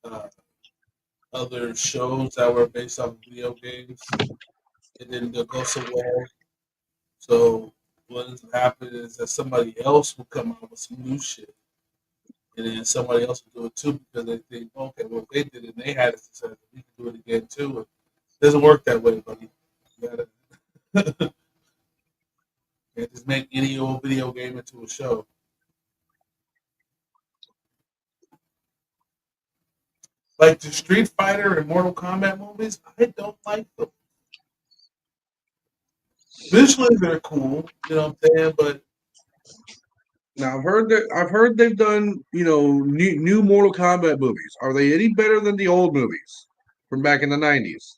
uh, other shows that were based off of video games. It didn't go so well. So what ends up happening is that somebody else will come out with some new shit, and then somebody else will do it too because they think, okay, well, if they did it and they had a success, we can do it again too. It doesn't work that way, buddy. You gotta can't just make any old video game into a show. Like the Street Fighter and Mortal Kombat movies, I don't like them. Visually, they're cool, you know what I'm saying? But Now I've heard they've done new Mortal Kombat movies. Are they any better than the old movies from back in the 90s?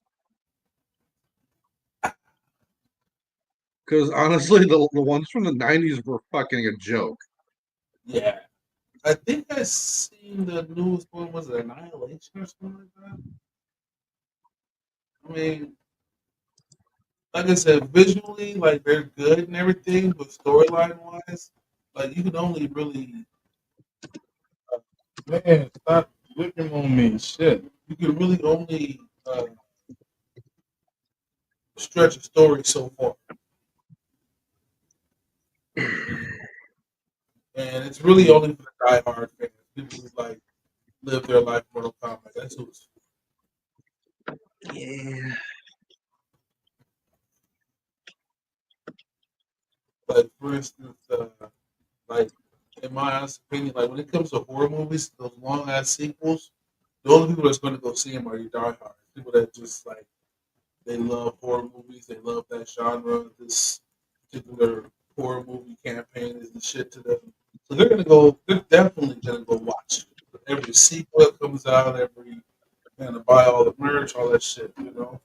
Because honestly, the ones from the 90s were fucking a joke. yeah, I think I seen the newest one. Was it Annihilation or something like that? I mean, like I said, visually, like they're good and everything, but storyline wise, like you can only really Man, stop licking on me. Shit. you can really only stretch a story so far, and it's really only for the diehard fans, people who like live their life Mortal Kombat. That's who's Yeah. like, for instance, like in my honest opinion, like when it comes to horror movies, those long ass sequels, the only people that's going to go see them are your diehards, people that just like they love horror movies, they love that genre. This particular horror movie campaign is the shit to them. So they're gonna go. They're definitely gonna go watch every sequel that comes out. They're gonna buy all the merch, all that shit. You know,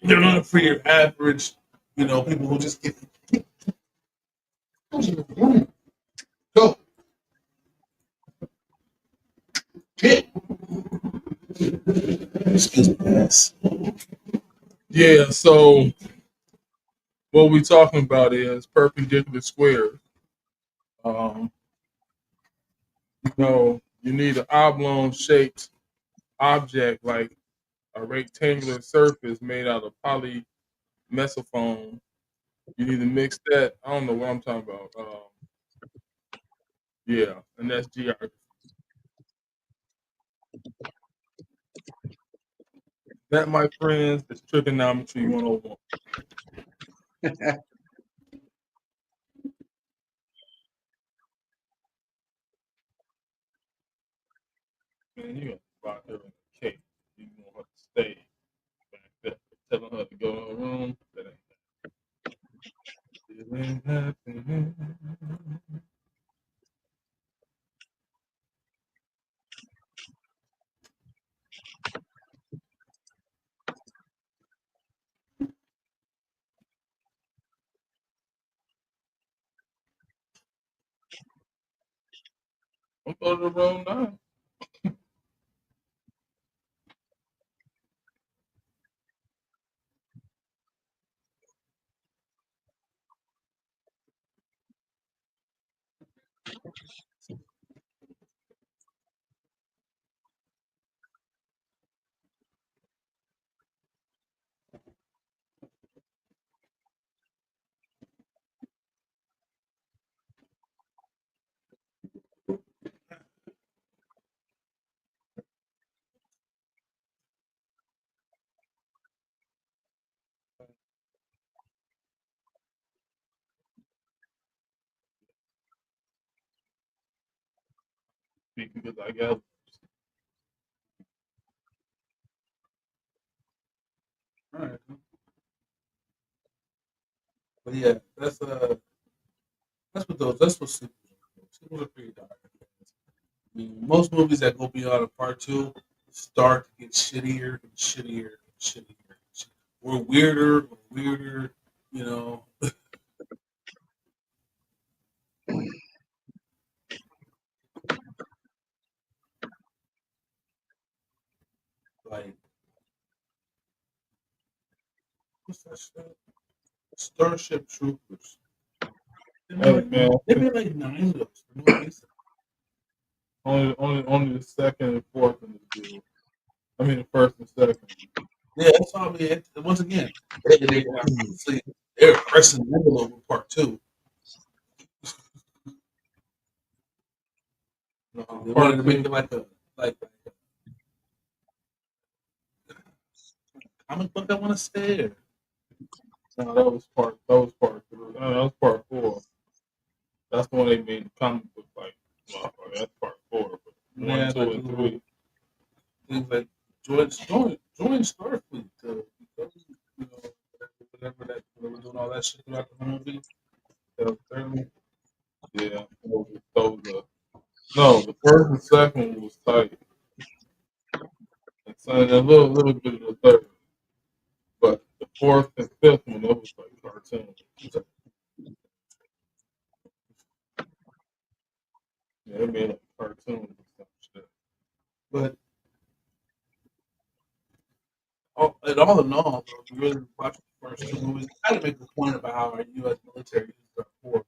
they're not for your average, people who just get go hit. Excuse me, guys. Yeah, so what we're talking about is perpendicular squares. Um, you need an oblong shaped object like a rectangular surface made out of polymesophone. You need to mix that. I don't know what I'm talking about. Yeah, and that's geography. That, my friends, is trigonometry 101. Man, you got to lock her in the cake. You want her to stay back there. Telling her to go to her room. That ain't happening. Don't go to the room now. Because I guess All right, but yeah, that's what sequels are. Sequels are pretty dark. I mean, most movies that go beyond a part two, start to get shittier and shittier and shittier. We're weirder and weirder, you know. Like, what's that shit? Starship Troopers. They made like 9 of those for no reason. Only the second and fourth in the deal. I mean, the first and second. Yeah, that's all I mean. Once again, they're pressing the envelope with part 2. They wanted to make it like a comic book. I want to say. No, that was part 3. No, that was part 4. That's the one they made the comic book like. Well, that's part 4. But 1, 2, and 3. Things like join Starfleet to become, you know, whatever that they were doing all that shit throughout the movie. Yeah, no, the first and second was tight. And so a little bit of the third. But the fourth and fifth one, that was like cartoon. Yeah, they made like cartoons and stuff. Shit. But all in all, though, if you really watch the first 2 movies, I kind of make the point about how our U.S. military used our force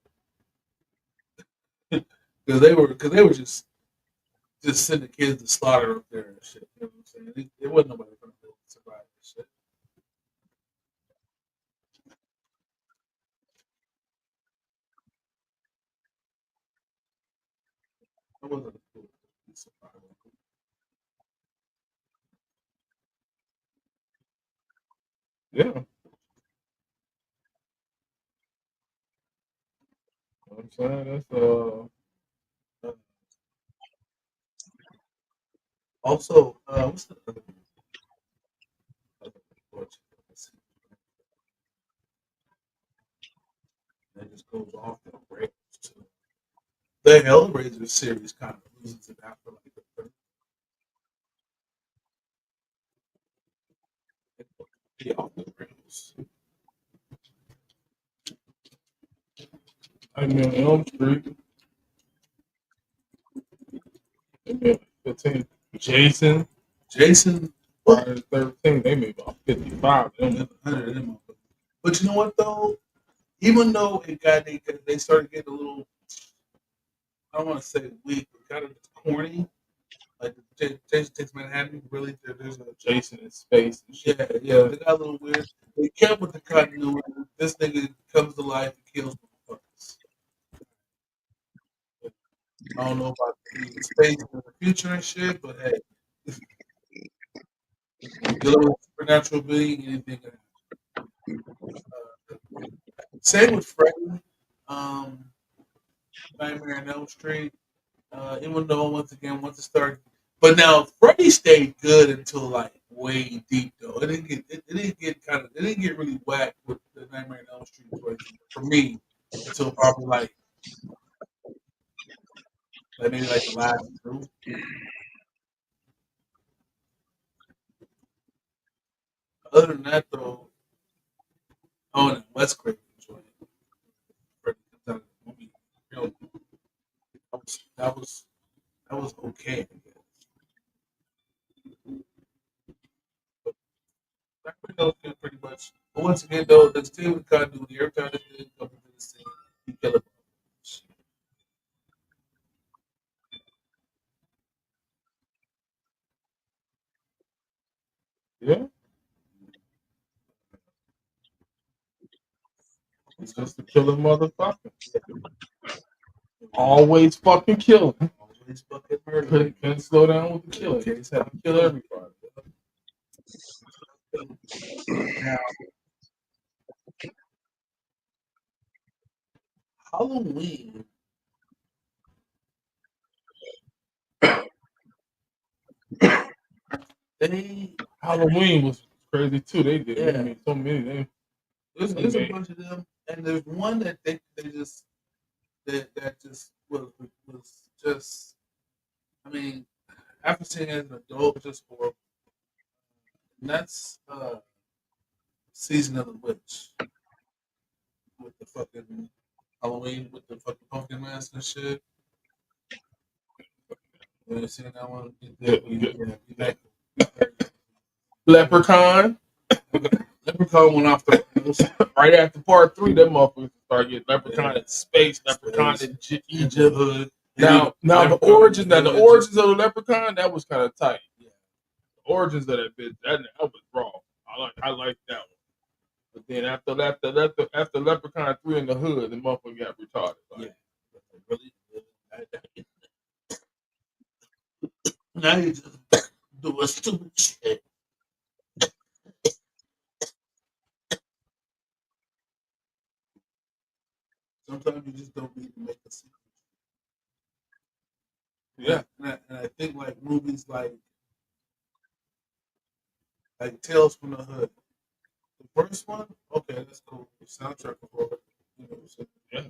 because they were just sending kids to slaughter up there and shit. You know what I'm saying? It wasn't nobody going to survive this shit. It wasn't a cool survival. Yeah. I'm saying that's Also, what's the other one? That just goes off the rails too. The Hellraiser series kind of loses it after like the third. It off the rails. I mean Elm Street. Yeah, 15. Jason, Friday the 13th, they made about 55 of them. 100 of them. But you know what though? Even though they started getting a little, I don't want to say weak, but kind of corny. Like Jason Takes Manhattan, really, there's a Jason in space and shit. yeah, they got a little weird. They kept with the continuity. This nigga comes to life and kills motherfuckers. I don't know about the space in the future and shit, but hey, dealing with supernatural being, anything can happen. Same with Freddy, um, Nightmare on Elm Street. Even though once it started, but now Freddy stayed good until like way deep though. It didn't get really whack with the Nightmare on Elm Street situation for me until probably like maybe like the last 2. Other than that though, oh, and Wes Craven joint. Freddy comes out of the movie. You know, that was okay. I guess. That pretty much. But once again, though, the still with continuity. Every time this thing comes into the scene, you kill it. Yeah. He's just a killer motherfucker. Always fucking killing. Always fucking murder. Can't slow down with the killing. He's had to kill everybody. Now, Halloween. Halloween was crazy too. They did. Yeah. They made so many. There's a bunch of them, and there's one that they just that just was just. I mean, after seeing it as an adult, just horrible. And that's Season of the Witch with the fucking Halloween with the fucking pumpkin mask and shit. You seen that one? Leprechaun. Leprechaun went off the rails. Right after part 3, that motherfucker started getting Leprechaun in space, Leprechaun in Egypt. Hood. Now the origins of the Leprechaun, that was kind of tight. Yeah. The origins of that bitch, that was raw. I like that one. But then after Leprechaun 3 in the hood, the motherfucker got retarded. Like, really. Now you just doing stupid shit. Sometimes you just don't need to make a sequel. Yeah, and I think like movies like Tales from the Hood. The first one, okay, that's cool. The soundtrack for it, you know, so, yeah,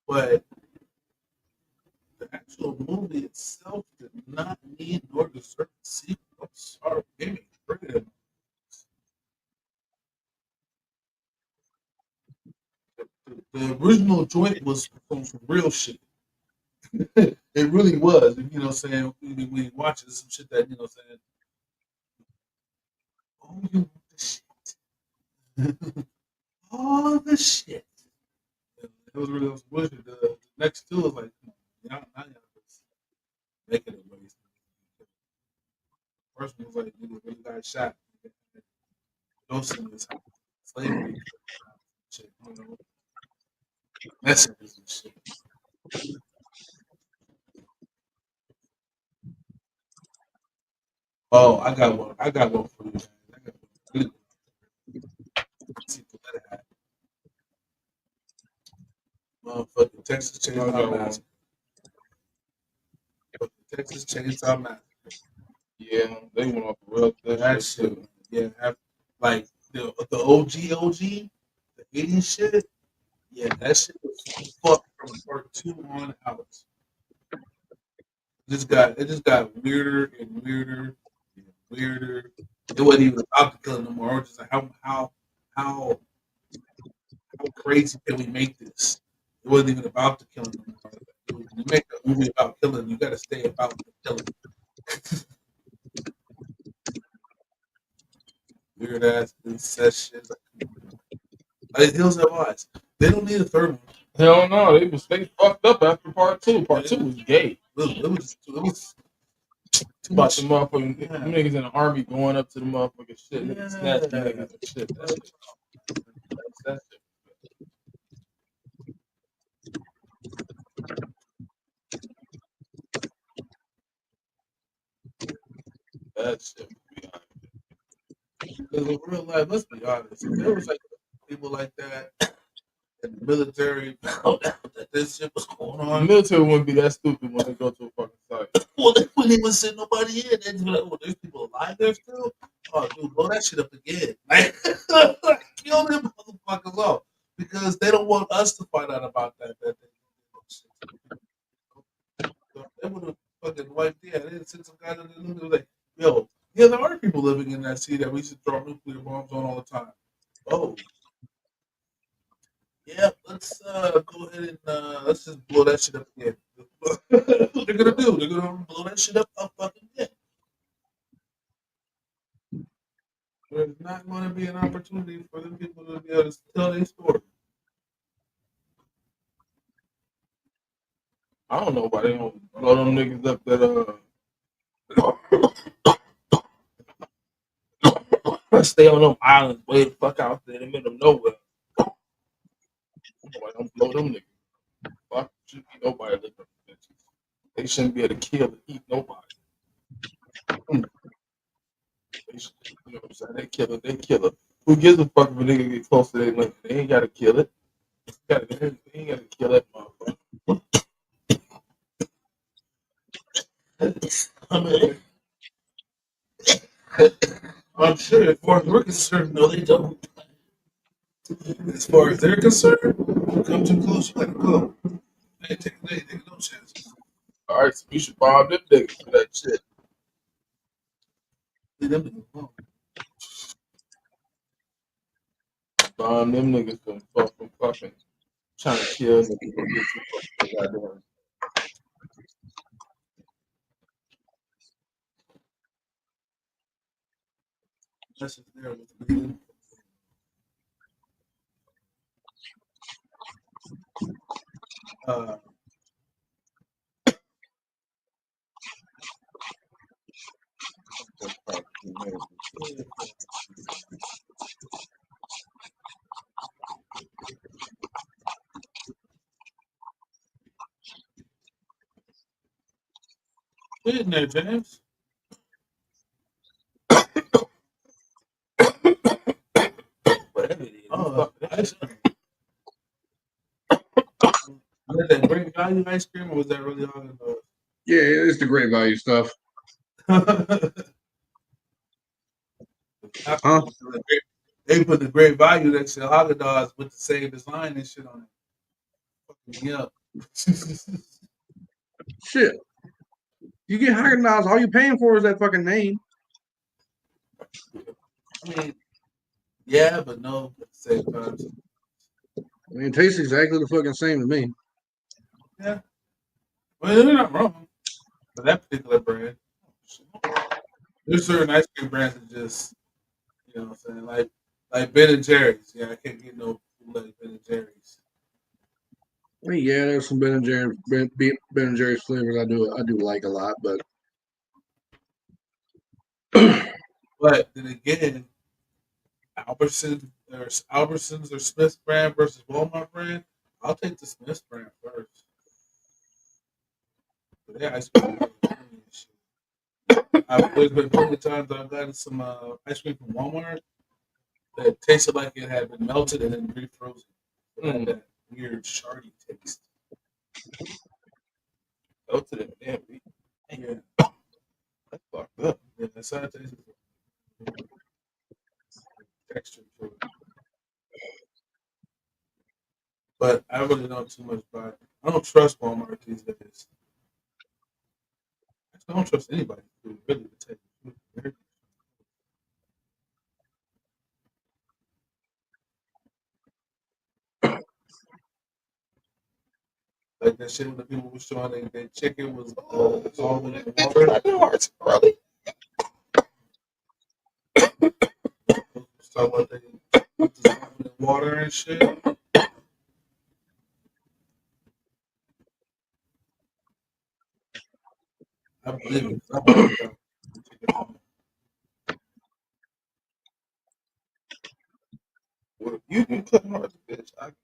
but the actual movie itself did not need nor deserve a sequel. I'm sorry, bring it in. The original joint was from some real shit. It really was. You know what I'm saying? When you watch it, some shit that, you know what I'm saying? Oh, you want the shit. All the shit. It was really bullshit. The next two was like, now y'all just making it waste. First one was like, nigga really got shot. Those things, slavery, shit, you know? Messages and shit. Oh, I got one. I got one for you. I got one. Motherfucking Texas Chainsaw Massacre. Texas Chainsaw Massacre. Yeah, they went off the rail. That shit. Yeah, like the OG, the 80s shit. Yeah, that shit was fucked from part 2 on out. It just got weirder and weirder and weirder. It wasn't even about the killing no more. It was just like how crazy can we make this? It wasn't even about the killing no more. When you make a movie about killing, you got to stay about the killing. Weird ass incest shit. Like Hills Have Eyes. They don't need a third one. Hell no, they fucked up after part 2. Part 2 was gay. It was too About much. the motherfucking them niggas in the army going up to the motherfucking shit, niggas snatching niggas and shit. That shit. That shit. Because in real life, let's be honest, if there was like people like that in the military found out that this shit was going The on, military wouldn't be that stupid when they go to a fucking site. well, they wouldn't even send nobody in. They'd be like, oh, there's people alive there still? Oh, dude, blow that shit up again. Like, kill them motherfuckers off. Because they don't want us to find out about that. They would have fucking wiped, yeah, they sent some guys in the news. They were like, yo, yeah, there are people living in that city that we should throw nuclear bombs on all the time. Oh, yeah, let's go ahead and let's just blow that shit up again. What they're gonna do? They're gonna blow that shit up fucking again. There's not going to be an opportunity for them people to be able to tell their story. I don't know why they don't blow them niggas up that stay on them islands way the fuck out there in the middle of nowhere. I don't know why they don't blow them niggas. Fuck, should be nobody living in them bitches. They shouldn't be able to kill and eat nobody. They should, you know what I'm saying? They kill it. Who gives a fuck if a nigga get close to their limit? They ain't gotta kill it. They ain't gotta kill that motherfucker. I mean, I'm sure as far as we're concerned, no, they don't. As far as they're concerned, you come too close, you let them go. They ain't taking no chances. All right, so we should bomb them niggas for that shit. Leave them niggas alone. Bomb them niggas from fucking trying to kill niggas and get some fucking goddamn. That's just there with the leader. Get in there, James. Whatever it is. Oh, ice cream. Was that great value ice cream or was that really Haagen Dazs? Yeah, it's the great value stuff. Huh? They put the great value next to Haagen Dazs with the same design and shit on it. Fucking me up. Shit. You get Haagen Dazs, all you paying for is that fucking name. I mean, yeah, but no at the same time. I mean, it tastes exactly the fucking same to me. Yeah. Well, they're not wrong for that particular brand. There's certain ice cream brands that just, you know what I'm saying, like Ben and Jerry's. Yeah, I can't get no like Ben and Jerry's. I mean, yeah, there's some Ben and Jerry's flavors I do like a lot, but But then again, Albertsons or Smith's brand versus Walmart brand. I'll take the Smith's brand first. But their ice cream is really good and shit. There's been plenty of times I've gotten some ice cream from Walmart that tasted like it had been melted and then refrozen. It had that weird shardy taste. Go to them. Damn, Yeah, that's fucked up. yeah, that's how it tastes. Texture to it. But I really don't too much about it. I don't trust Walmart these days. I don't trust anybody to really to take it. Like that shit when the people were showing their chicken was all in water. Early. Talk about they put the salt in water and shit. I believe it. I believe it. Well, you can cook hard, bitch. I can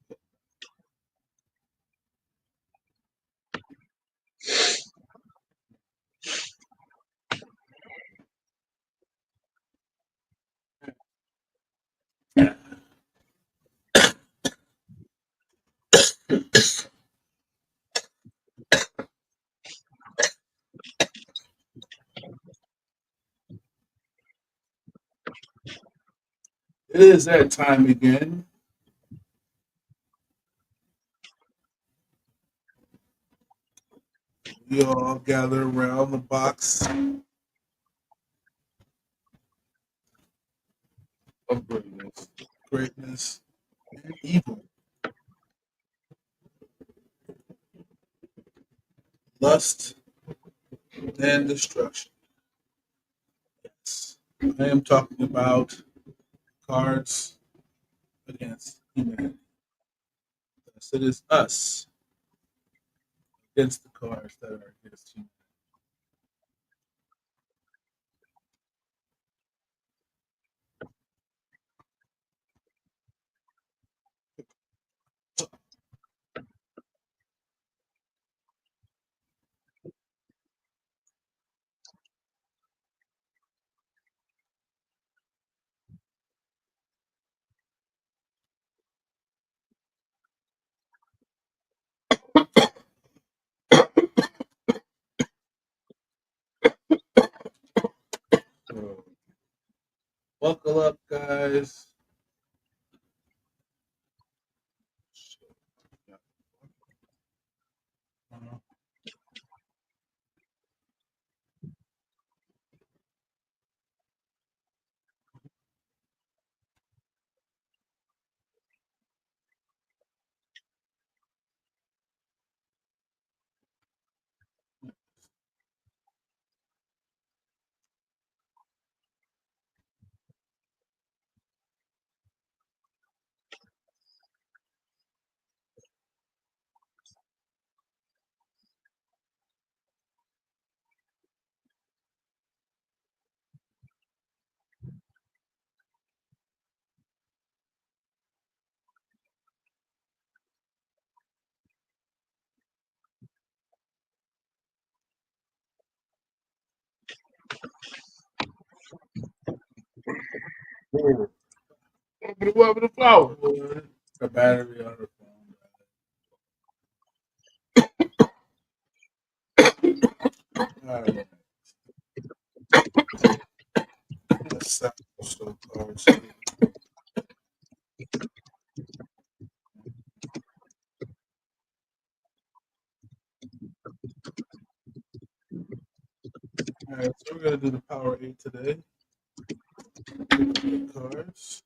It is that time again. We all gather around the box of greatness. greatness and evil, lust and destruction. Yes. I am talking about cards against humanity. Yes, it is us against the cards that are against humanity. Buckle up, guys. What happened to flower? The battery on her phone. All right. So cards. All right, so we're gonna do the Power 8 today. Cards.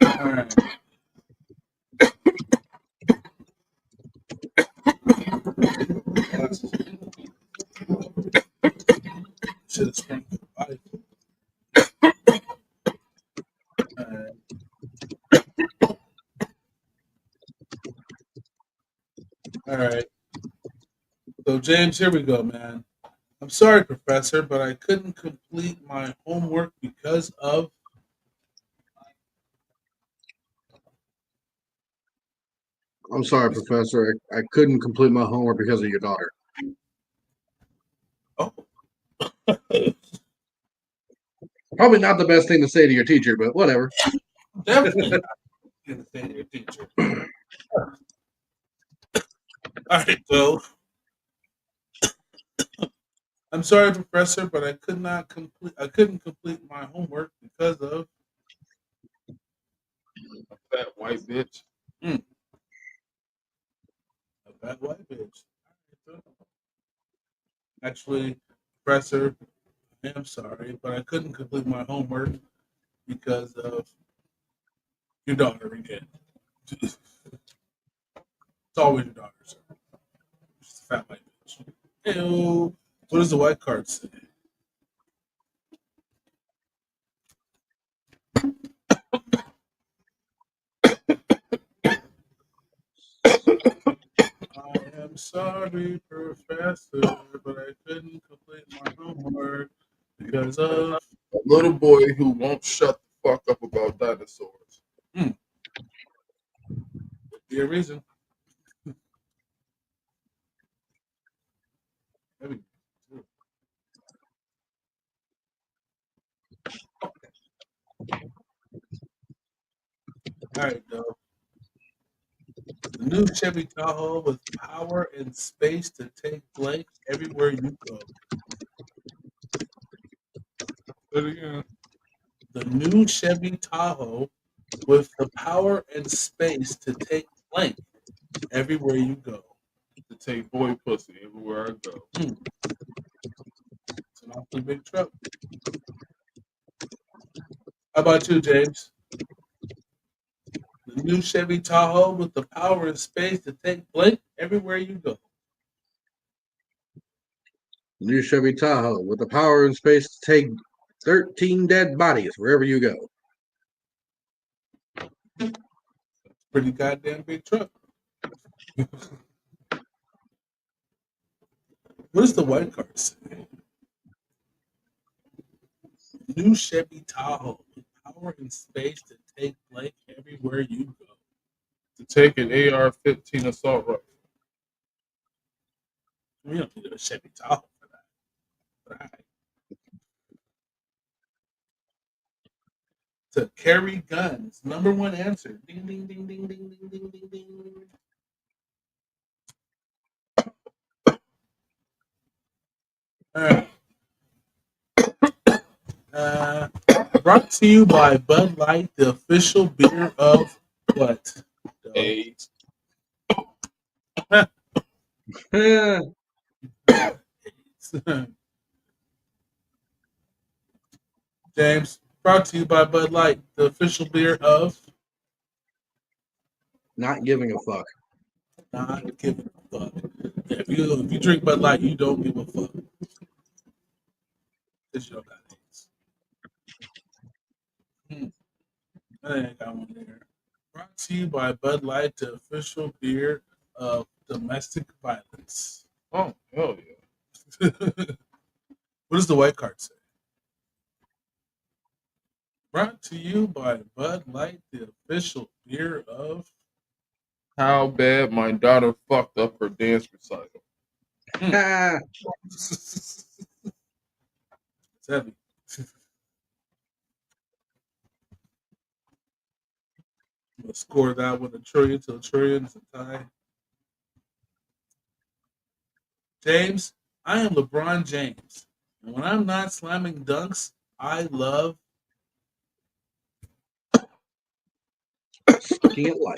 All right. Should have sprung the body. All right. All right. So James, here we go, man. I'm sorry, Professor, but I couldn't complete my homework because of. I'm sorry, Professor. I couldn't complete my homework because of your daughter. Oh. Probably not the best thing to say to your teacher, but whatever. Definitely not going to say to your teacher. All right, so I'm sorry, Professor, but I couldn't complete my homework because of A fat white bitch. a bad white bitch. Actually, Professor, I am sorry, but I couldn't complete my homework because of your daughter again. It's always your daughter, sir. She's a fat white bitch. Ew. What does the white card say? I am sorry, Professor, but I couldn't complete my homework because of. A little boy who won't shut the fuck up about dinosaurs. Be a reason. Maybe. All right, though. The new Chevy Tahoe with power and space to take blank everywhere you go. But again, The new Chevy Tahoe with the power and space to take blank everywhere you go. to take boy pussy everywhere I go. It's an awfully big truck. How about you, James? The new Chevy Tahoe with the power and space to take blank everywhere you go. New Chevy Tahoe with the power and space to take 13 dead bodies wherever you go. Pretty goddamn big truck. What does the white card say? New Chevy Tahoe with power and space to take blank everywhere you go. To take an AR-15 assault rifle. We don't need a Chevy Tahoe for that. But all right. To carry guns. Number one answer. Ding, ding, ding, ding, ding, ding, ding, ding, ding. All right. Uh, Brought to you by Bud Light, the official beer of what? AIDS. James, brought to you by Bud Light, the official beer of Not giving a fuck. not giving a fuck. Yeah, if you drink Bud Light, you don't give a fuck. Because you don't got AIDS. I ain't got one there. Brought to you by Bud Light, the official beer of domestic violence. Oh, hell yeah. What does the white card say? Brought to you by Bud Light, the official beer of how bad my daughter fucked up her dance recital. It's heavy. We'll score that with a trillion to a trillion. It's a tie. James, I am LeBron James. And when I'm not slamming dunks, I love Sucking at life.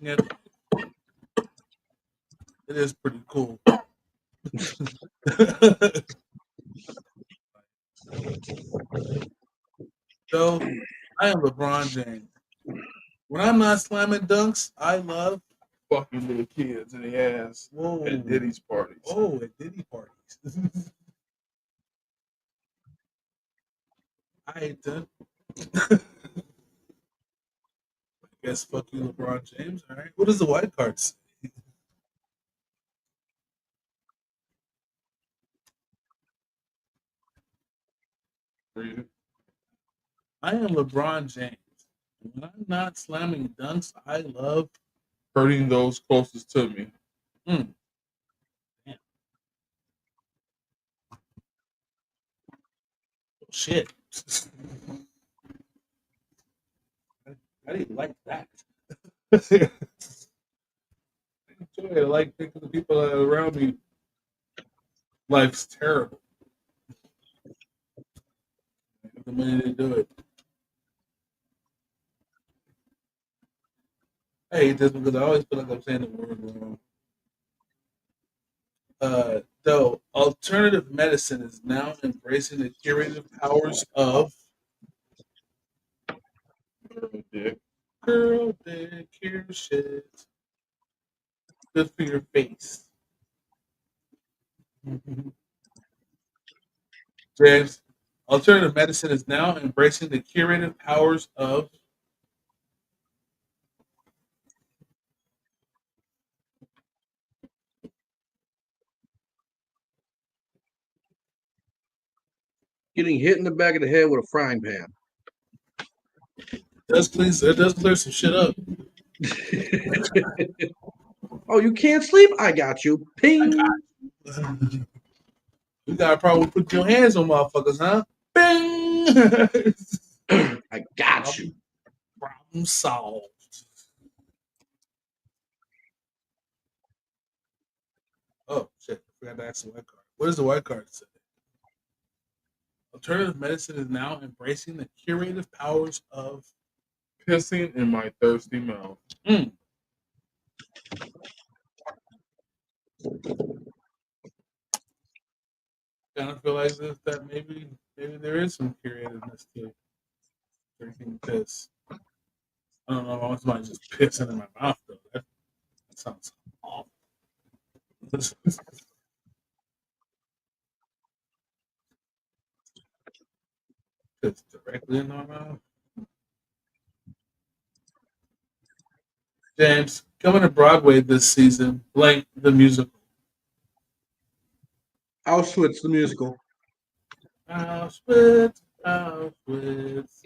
it. It is pretty cool. So, I am LeBron James. When I'm not slamming dunks, I love Fucking little kids in the ass whoa at Diddy's parties. Oh, at Diddy parties. I hate that. I guess fuck you, LeBron James. All right. What does the white card say? Read it. I am LeBron James. When I'm not slamming dunks, I love Hurting those closest to me. Damn. Oh, shit. I didn't like that. I enjoy it. I like thinking the people that are around me. Life's terrible. I have the money to do it. I hate this because I always feel like I'm saying the word wrong. Though alternative medicine is now embracing the curative powers of girl dick, cure shit. Good for your face. James, alternative medicine is now embracing the curative powers of Getting hit in the back of the head with a frying pan. it does clear some shit up. Oh, you can't sleep? I got you. Ping. You gotta probably put your hands on motherfuckers, huh? Bing! I got you. Problem solved. Oh shit! I forgot to ask the white card. What does the white card say? Alternative medicine is now embracing the curative powers of Pissing in my thirsty mouth. Kind of feel like this that maybe there is some creativeness to drinking piss. I don't know. I might just pissing in my mouth though. That sounds awful. Piss directly in my mouth. James, coming to Broadway this season, Blank the musical. Auschwitz the musical. Auschwitz, Auschwitz.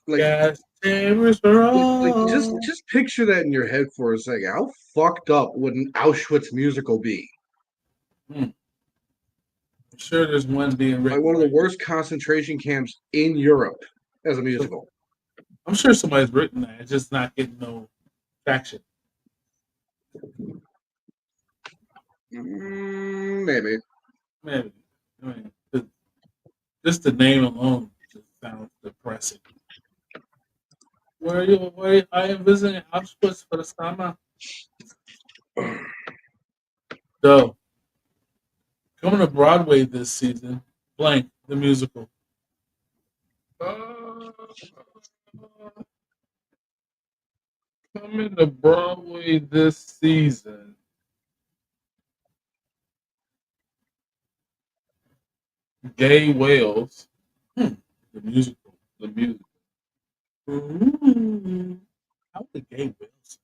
Like, Gas chambers for all. just picture that in your head for a second. How fucked up would an Auschwitz musical be? I'm sure there's one being written. Like one of the worst concentration camps in Europe as a musical. I'm sure somebody's written that. It's just not getting no traction. Maybe. Maybe. I mean, just the name alone just sounds depressing. Where I am visiting Auschwitz for the summer. So, coming to Broadway this season, Blank the musical. Coming to Broadway this season. Gay Whales. The musical. The music. Ooh. How the gay whales?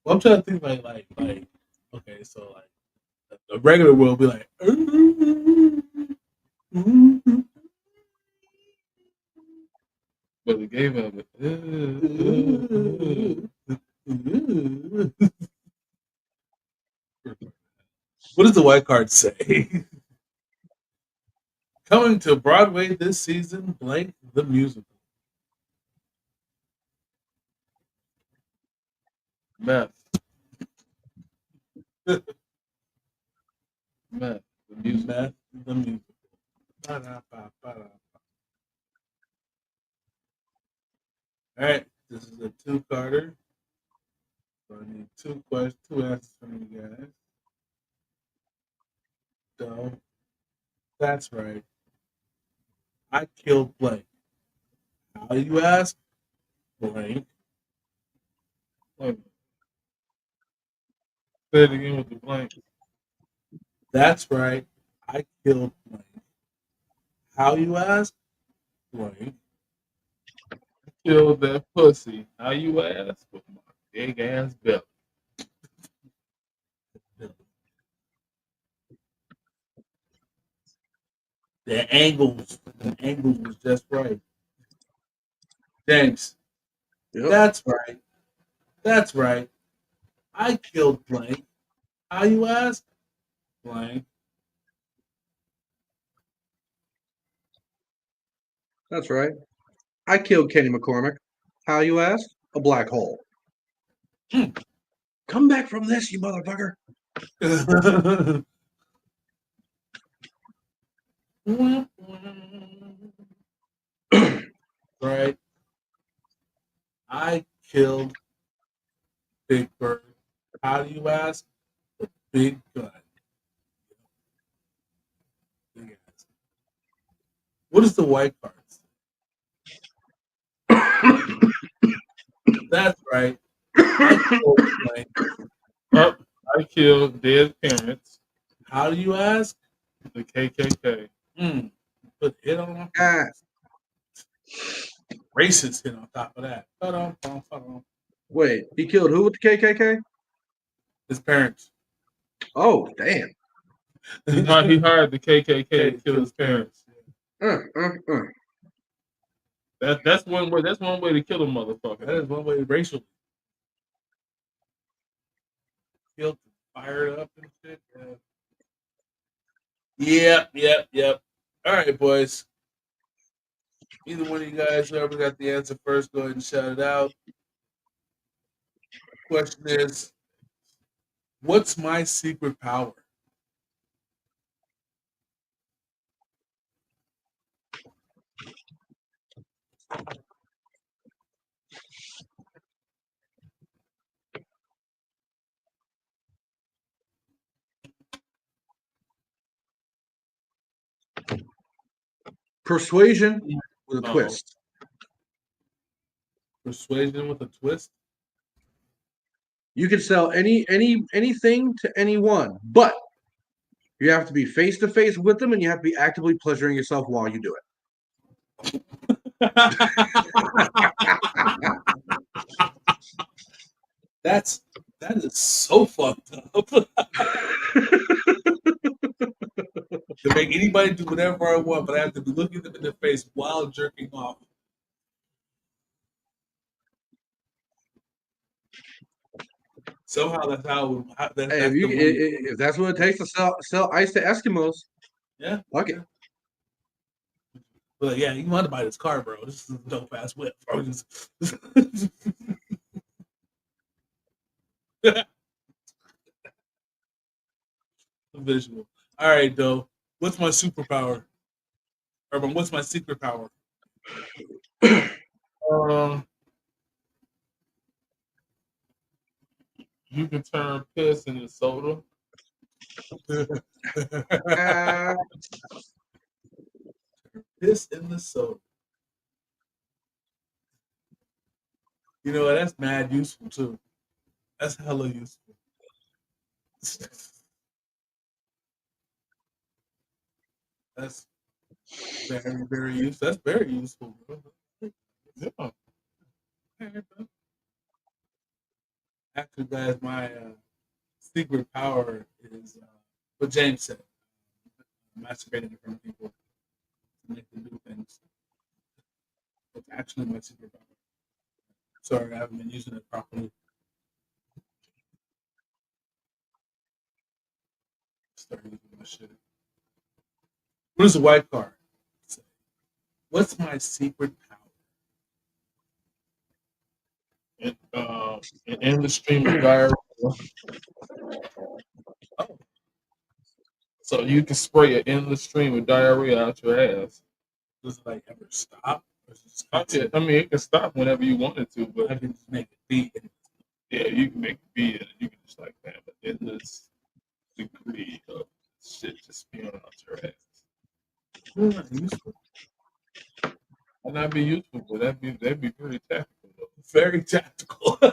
Well, I'm trying to think like okay, so like the regular world be like But it gave him What does the white card say? Coming to Broadway this season, blank the musical. Meth. Meth. The music. Meth. The musical. Ba-da-ba-ba-da. All right, this is a two-carder. So I need two questions, two answers from you guys. So that's right. I killed blank. How you ask? Blank. Wait, say it again with the blank. That's right. I killed blank. How you ask? Blank. Killed that pussy. How you ask? With my big ass belly. The angles was just right. James. Yep. That's right. That's right. I killed blank. How you ask? Blank. That's right. I killed Kenny McCormick. How you ask? A black hole. Come back from this, you motherfucker. Right. I killed Big Bird. How do you ask? The big gun. Big ass. What is the white card? That's right. I killed blank. Up, I killed dead parents. How do you ask? The KKK. Put hit on Ah, racist hit on top of that. Ta-dum. wait, he killed who with the KKK? His parents. Oh, damn. He hired the KKK to kill his parents. Uh, uh, uh. That's one way. That's one way to kill a motherfucker. That is one way racial. Killed, fired up and shit. Yep. All right, boys. Either one of you guys, whoever got the answer first, go ahead and shout it out. Question is, what's my secret power? Persuasion with a Uh-oh. twist. Persuasion with a twist? You can sell anything to anyone, but you have to be face to face with them, and you have to be actively pleasuring yourself while you do it. That is so fucked up. To make anybody do whatever I want, but I have to be looking them in the face while jerking off. Somehow that's how. Hey, That's the one. if that's what it takes to sell ice to Eskimos, Yeah. fuck it. But yeah, you want to buy this car, bro? This is a dope ass whip, bro. Visual. All right, though. What's my superpower? Urban, what's my secret power? You can turn piss into soda. Piss in the soda. You know what? That's mad useful too. That's hella useful. That's very useful. That's very useful, bro. Yeah. Actually, guys, my secret power is what James said: masturbating in front of people. make them do things. It's actually my superpower. Sorry, I haven't been using it properly. Start using my shit. What does a white card say? What's my secret power? An endless stream of diarrhea. Oh, So you can spray an endless stream of diarrhea out your ass. does it like ever stop? Or is it just I mean, it can stop whenever you want it to, I but can just make it beat. yeah, you can make it be, and you can just like have an endless degree of shit just spewing out your ass. Really not useful. Might not be useful, but that'd be pretty tactical though. Very tactical. You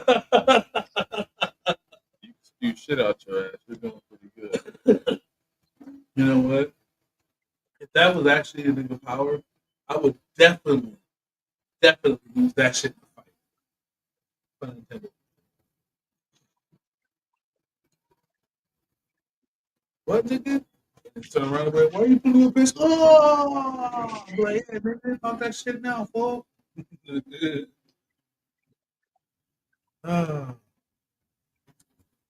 can spew shit out your ass. You're doing pretty good. You know what? If that was actually a nigga power, I would definitely use that shit to fight. Pun intended. What, nigga? And turn around and be like, why are you putting your bitch? Oh! I'm like, yeah, nigga, talk that shit now, fool. Ah,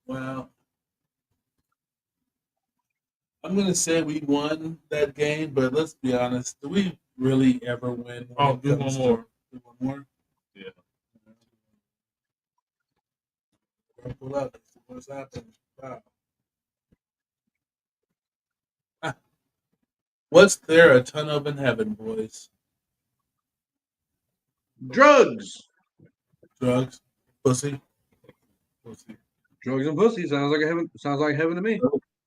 well, I'm gonna say we won that game, but let's be honest, do we really ever win? when I'll it do comes one to- more. do one more? Yeah. Pull up. What's happening? Wow. Ah, what's there a ton of in heaven, boys? Drugs. Drugs, pussy, pussy. Drugs and pussy sounds like heaven. Sounds like heaven to me.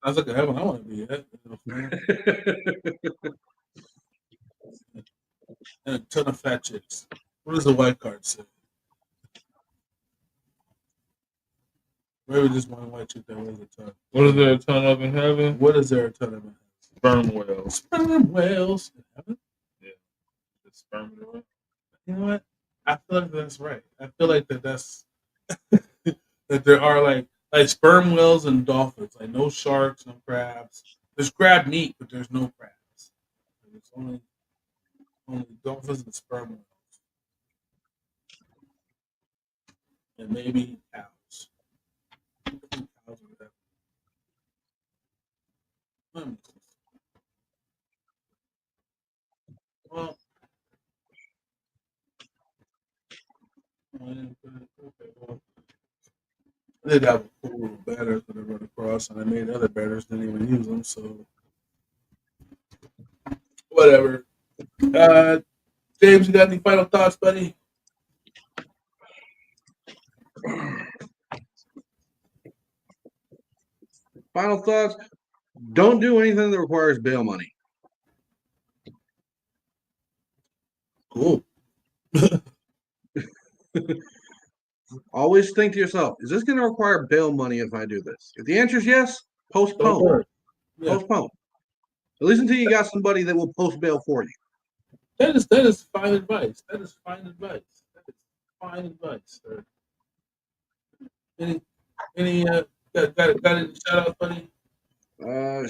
Sounds like a heaven I want to be at. You know what I'm saying? And a ton of fat chicks. What does the white card say? Maybe just one white chick that weighs a ton. What is there a ton of in heaven? What is there a ton of in heaven? Sperm whales. Sperm whales in heaven? Yeah. The sperm whale. You know what? I feel like that's right. I feel like that's that there are like sperm whales and dolphins. Like no sharks, no crabs. There's crab meat, but there's no crabs. There's only dolphins and sperm whales. And maybe cows. I think cows are that. Well, okay, well, I did have a cool little batters that I run across, and I made other batters didn't even use them, so whatever. James, you got any final thoughts, buddy? Final thoughts. Don't do anything that requires bail money. Cool. Always think to yourself, is this going to require bail money if I do this? If the answer is yes, postpone. Yeah. Postpone. At least until you got somebody that will post bail for you. That is fine advice. That is fine advice. That is fine advice, sir. Any got any shout out, buddy?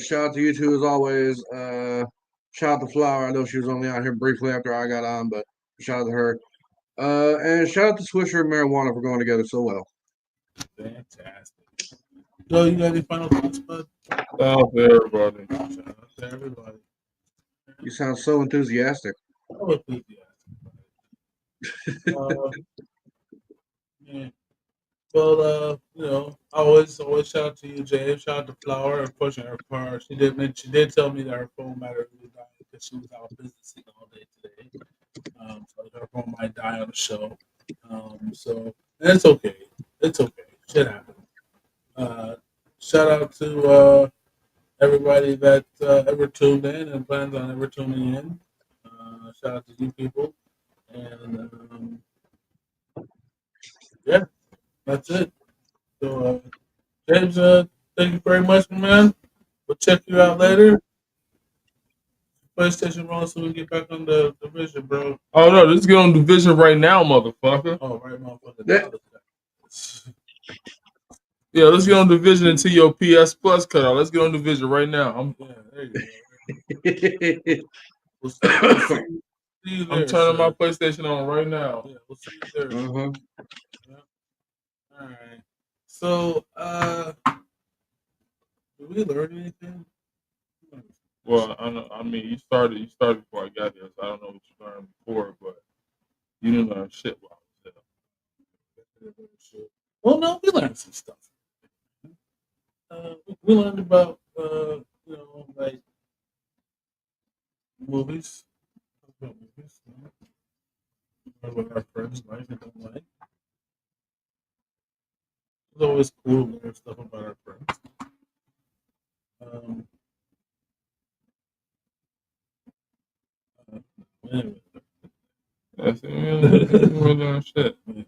Shout out to you two as always. Shout out to Flower. I know she was only out here briefly after I got on, but shout out to her. And shout out to Swisher and Marijuana for going together so well. Fantastic. Joe, you got any final thoughts, bud? Shout out to everybody. Shout out to everybody. You sound so enthusiastic. Oh, enthusiastic. Yeah. Well, always shout out to you, James. Shout out to Flower and pushing her car. She did tell me that her phone might have died because she was out businessing all day today. So her phone might die on the show. So and it's okay. It's okay. Shit happens. Shout out to everybody that ever tuned in and plans on ever tuning in. Shout out to you people. And yeah, that's it. So, James, thank you very much, man. We'll check you out later. PlayStation rolling so we get back on the division, bro. Oh no, let's get on division right now, motherfucker. Oh, right, motherfucker. Yeah. Yeah, let's get on division until your PS Plus cut out. Let's get on division right now. Yeah, there you go. We'll see you there, I'm turning my sir. PlayStation on right now. Yeah, we'll see you there. Mm-hmm. Yeah. All right. So, did we learn anything? Well, I mean, you started before I got here, so I don't know what you learned before, but you didn't learn shit while I was there. Well, no, we learned some stuff. We learned about, like movies. About movies. What our friends like and don't like. It's always cool to learn stuff about our friends. Anyway. That's it. We learn shit. We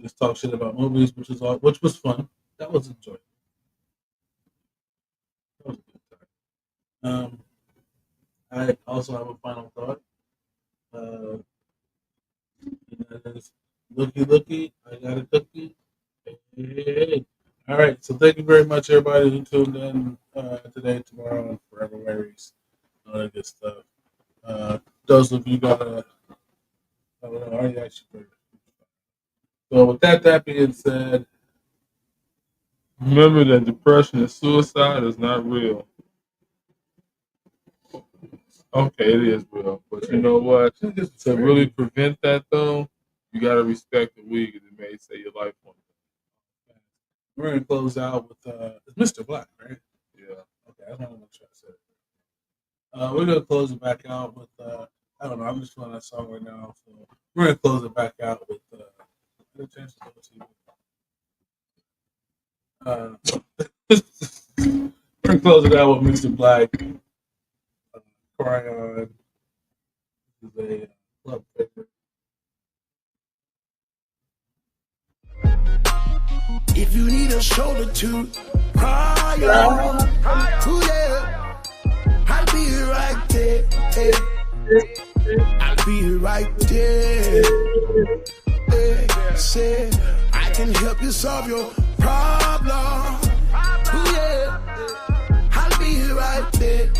just talk shit about movies, which was fun. That was enjoyable. That was a good time. I also have a final thought. And that is, looky, I got a cookie. Hey. All right, so thank you very much, everybody who tuned in today, tomorrow, and Forever Marys, all that good stuff. Those of you got already actually. So with that being said, remember that depression and suicide is not real. Okay, it is real, but you know what? To really prevent that, though, you gotta respect the weed because it may save your life one day. We're gonna close out with Mr. Black, right? Yeah. Okay, that's what I'm gonna try to say. We're gonna close it back out with I don't know. I'm just feeling that song right now, so we're gonna close it back out with. We're gonna close it out with Mr. Black. Cry On. This is a club favorite. If you need a shoulder to cry on, ooh yeah, I'll be right there. I'll be right there. Say I can help you solve your problem. Ooh yeah, I'll be right there.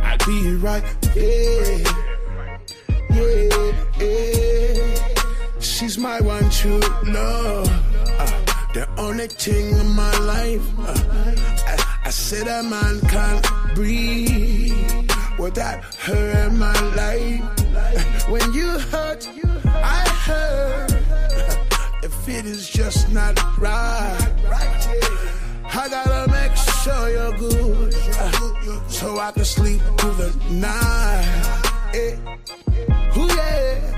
I'll be right there. Yeah. She's my one true love, the only thing in my life. I said a man can't breathe without her in my life. When you hurt, I hurt. If it is just not right, I gotta make sure you're good, so I can sleep through the night. Ooh yeah.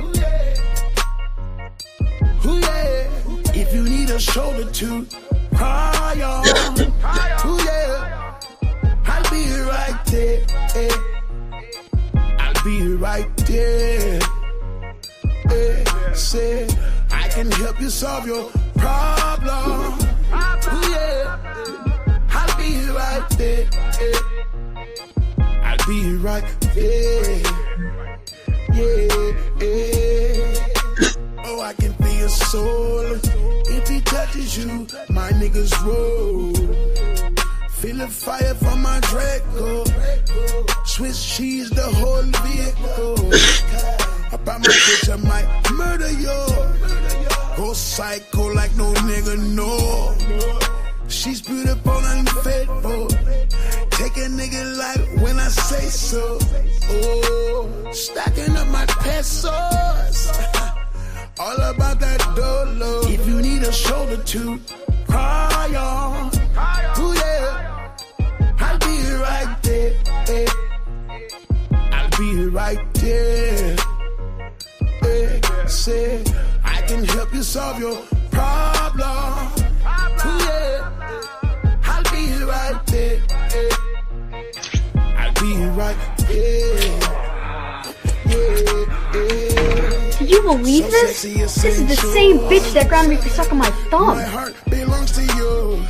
Ooh yeah, if you need a shoulder to cry on, ooh yeah, I'll be right there. I'll be right there. Say I can help you solve your problem. Ooh yeah, I'll be right there. I'll be right there. Yeah. Oh, I can feel your soul. If he touches you, my niggas roll. Feel the fire from my Draco. Swiss cheese, the whole vehicle. About my bitch, I might murder you. Go psycho like no nigga know. She's beautiful and faithful. Take a nigga life when I say so. Oh, stacking up my pesos. All about that dolo. If you need a shoulder to cry on, ooh yeah, I'll be right there. I'll be right there. Say I can help you solve your problem. Ooh yeah, I'll be right there. I'll be right there. Can you believe this? This is the same bitch that grabbed me for sucking my thumb. My heart belongs to you.